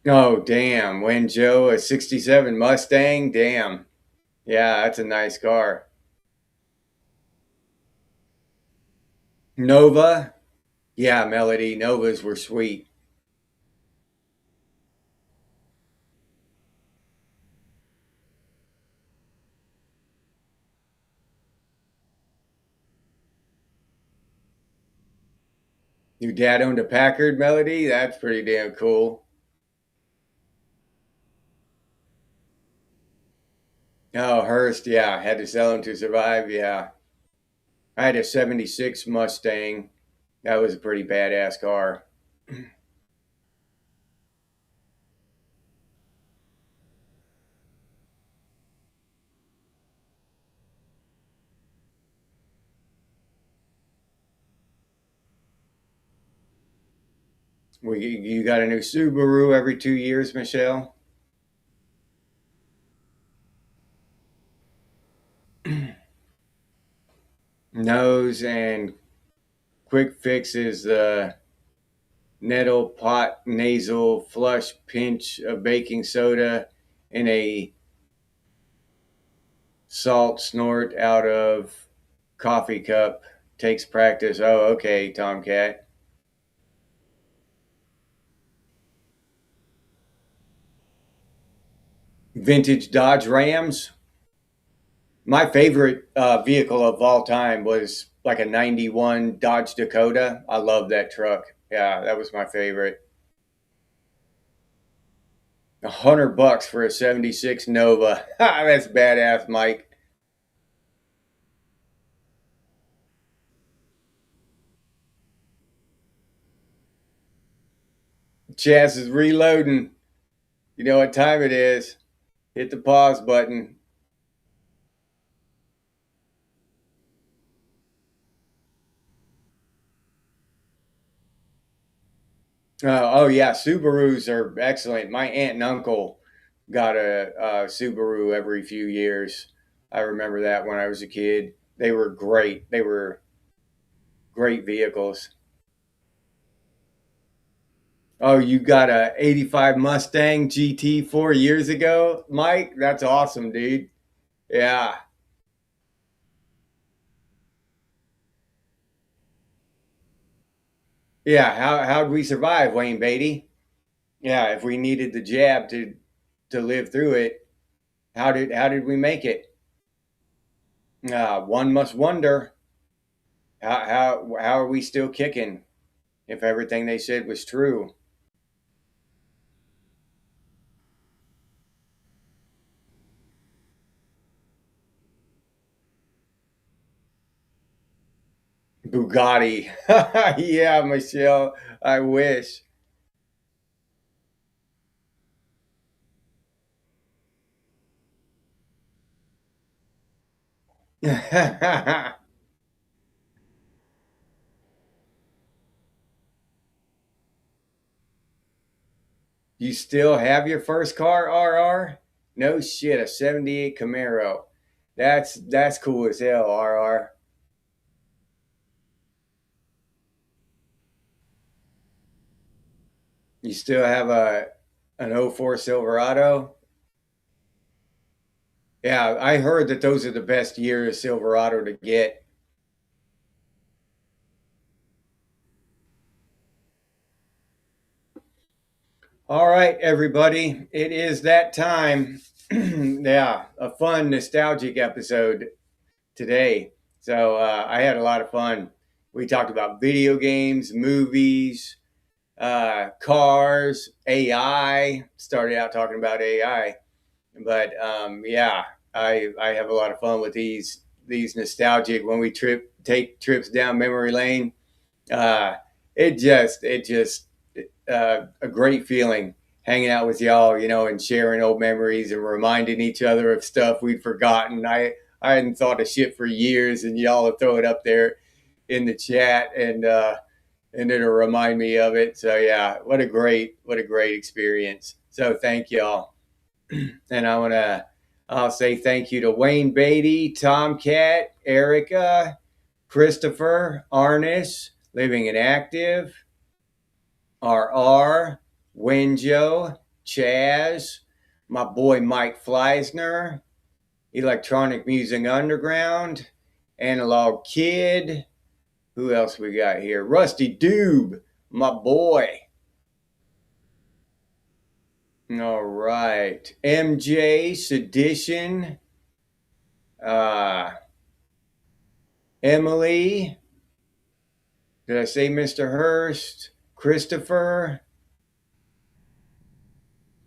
Oh, damn. When Joe, a 67 Mustang? Damn. Yeah, that's a nice car. Nova? Yeah, Melody. Novas were sweet. Your dad owned a Packard, Melody? That's pretty damn cool. Oh, Hearst, yeah. Had to sell him to survive, yeah. I had a 76 Mustang. That was a pretty badass car. You got a new Subaru every 2 years, Michelle? Nose and quick fixes the nettle pot nasal flush pinch of baking soda and a salt snort out of coffee cup. Takes practice. Oh, okay, Tomcat. Vintage Dodge Rams. My favorite vehicle of all time was like a 91 Dodge Dakota. I love that truck. Yeah, that was my favorite. $100 for a 76 Nova. That's badass, Mike. Chaz is reloading. You know what time it is. Hit the pause button. Oh yeah, Subarus are excellent. My aunt and uncle got a Subaru every few years. I remember that when I was a kid. They were great. They were great vehicles. Oh, you got a 85 Mustang GT 4 years ago, Mike? That's awesome, dude. Yeah. Yeah, how'd we survive, Wayne Beatty? Yeah, if we needed the jab to live through it, how did we make it? One must wonder how are we still kicking if everything they said was true? Bugatti. Yeah, Michelle, I wish. You still have your first car, RR? No shit, a 78 Camaro. That's cool as hell, RR. You still have a an '04 Silverado? Yeah, I heard that those are the best years Silverado to get. All right, everybody, it is that time. Yeah, a fun, nostalgic episode today. So I had a lot of fun. We talked about video games, movies, cars, AI. Started out talking about AI, but yeah, I have a lot of fun with these nostalgic when we take trips down memory lane. Uh, it just a great feeling hanging out with y'all, and sharing old memories and reminding each other of stuff we'd forgotten. I hadn't thought of shit for years, and y'all will throw it up there in the chat, and it'll remind me of it. So yeah, what a great experience. So thank y'all. And I'll say thank you to Wayne Beatty, Tomcat, Erica, Christopher, Arnis, Living and Active, RR, Winjo, Chaz, my boy Mike Fleisner, Electronic Music Underground, Analog Kid. Who else we got here? Rusty Doob, my boy. All right. MJ, Sedition, Emily. Did I say Mr. Hurst? Christopher,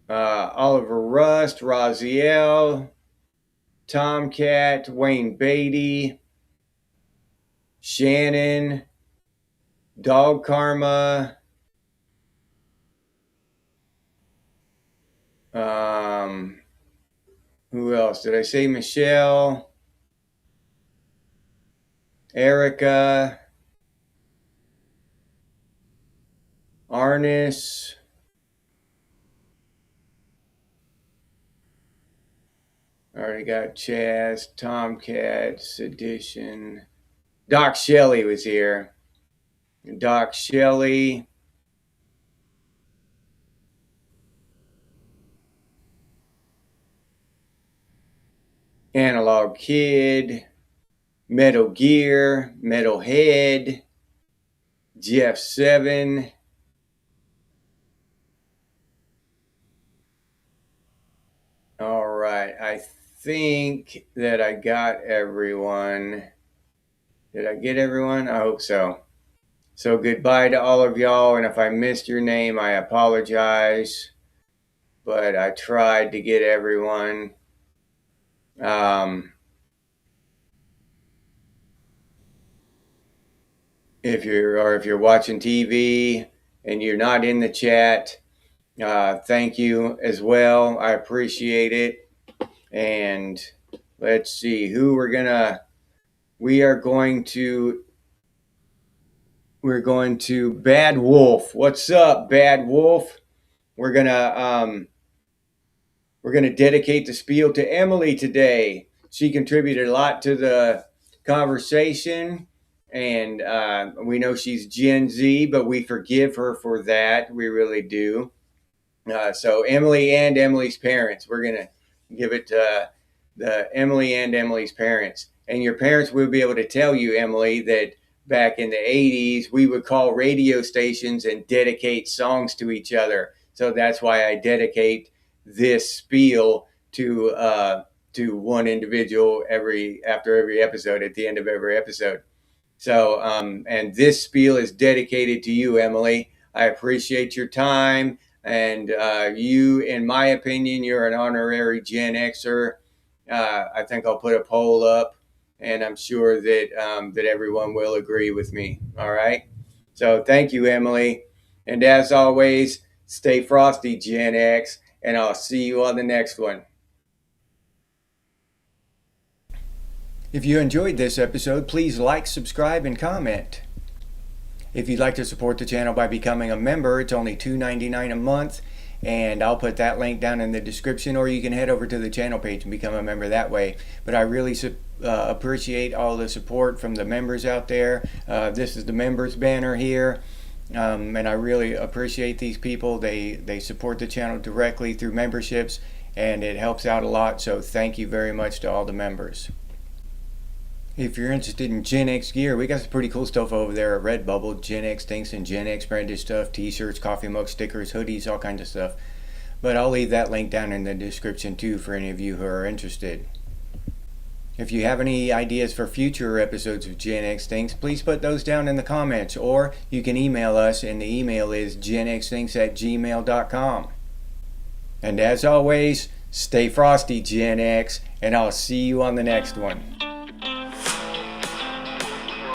Oliver Rust, Raziel, Tomcat, Wayne Beatty, Shannon, Dog Karma, who else? Did I say Michelle? Erica, Arnis, I already got Chaz, Tomcat, Sedition. Doc Shelley was here. Doc Shelley. Analog Kid, Metal Gear, Metalhead, Jeff 7. All right, I think that I got everyone. Did I get everyone? I hope so. So goodbye to all of y'all, and if I missed your name, I apologize. But I tried to get everyone. If you're watching TV and you're not in the chat, thank you as well. I appreciate it. And let's see who we're going to Bad Wolf. What's up, Bad Wolf? We're gonna dedicate the spiel to Emily today. She contributed a lot to the conversation, and we know she's Gen Z, but we forgive her for that. We really do. So Emily and Emily's parents, we're gonna give it to the Emily and Emily's parents. And your parents will be able to tell you, Emily, that back in the 80s, we would call radio stations and dedicate songs to each other. So that's why I dedicate this spiel to one individual after every episode, at the end of every episode. So, and this spiel is dedicated to you, Emily. I appreciate your time. And you, in my opinion, you're an honorary Gen Xer. I think I'll put a poll up, and I'm sure that everyone will agree with me. All right. So thank you, Emily. And as always, stay frosty, Gen X, and I'll see you on the next one. If you enjoyed this episode, please like, subscribe, and comment. If you'd like to support the channel by becoming a member, it's only $2.99 a month, and I'll put that link down in the description, or you can head over to the channel page and become a member that way. But I really appreciate all the support from the members out there. This is the members banner here, and I really appreciate these people. They support the channel directly through memberships, and it helps out a lot, so thank you very much to all the members. If you're interested in Gen X gear, we got some pretty cool stuff over there at Redbubble. Gen X things and Gen X branded stuff, t-shirts, coffee mugs, stickers, hoodies, all kinds of stuff. But I'll leave that link down in the description too for any of you who are interested. If you have any ideas for future episodes of Gen X Things, please put those down in the comments, or you can email us, and the email is genxthings@gmail.com. And as always, stay frosty, Gen X, and I'll see you on the next one.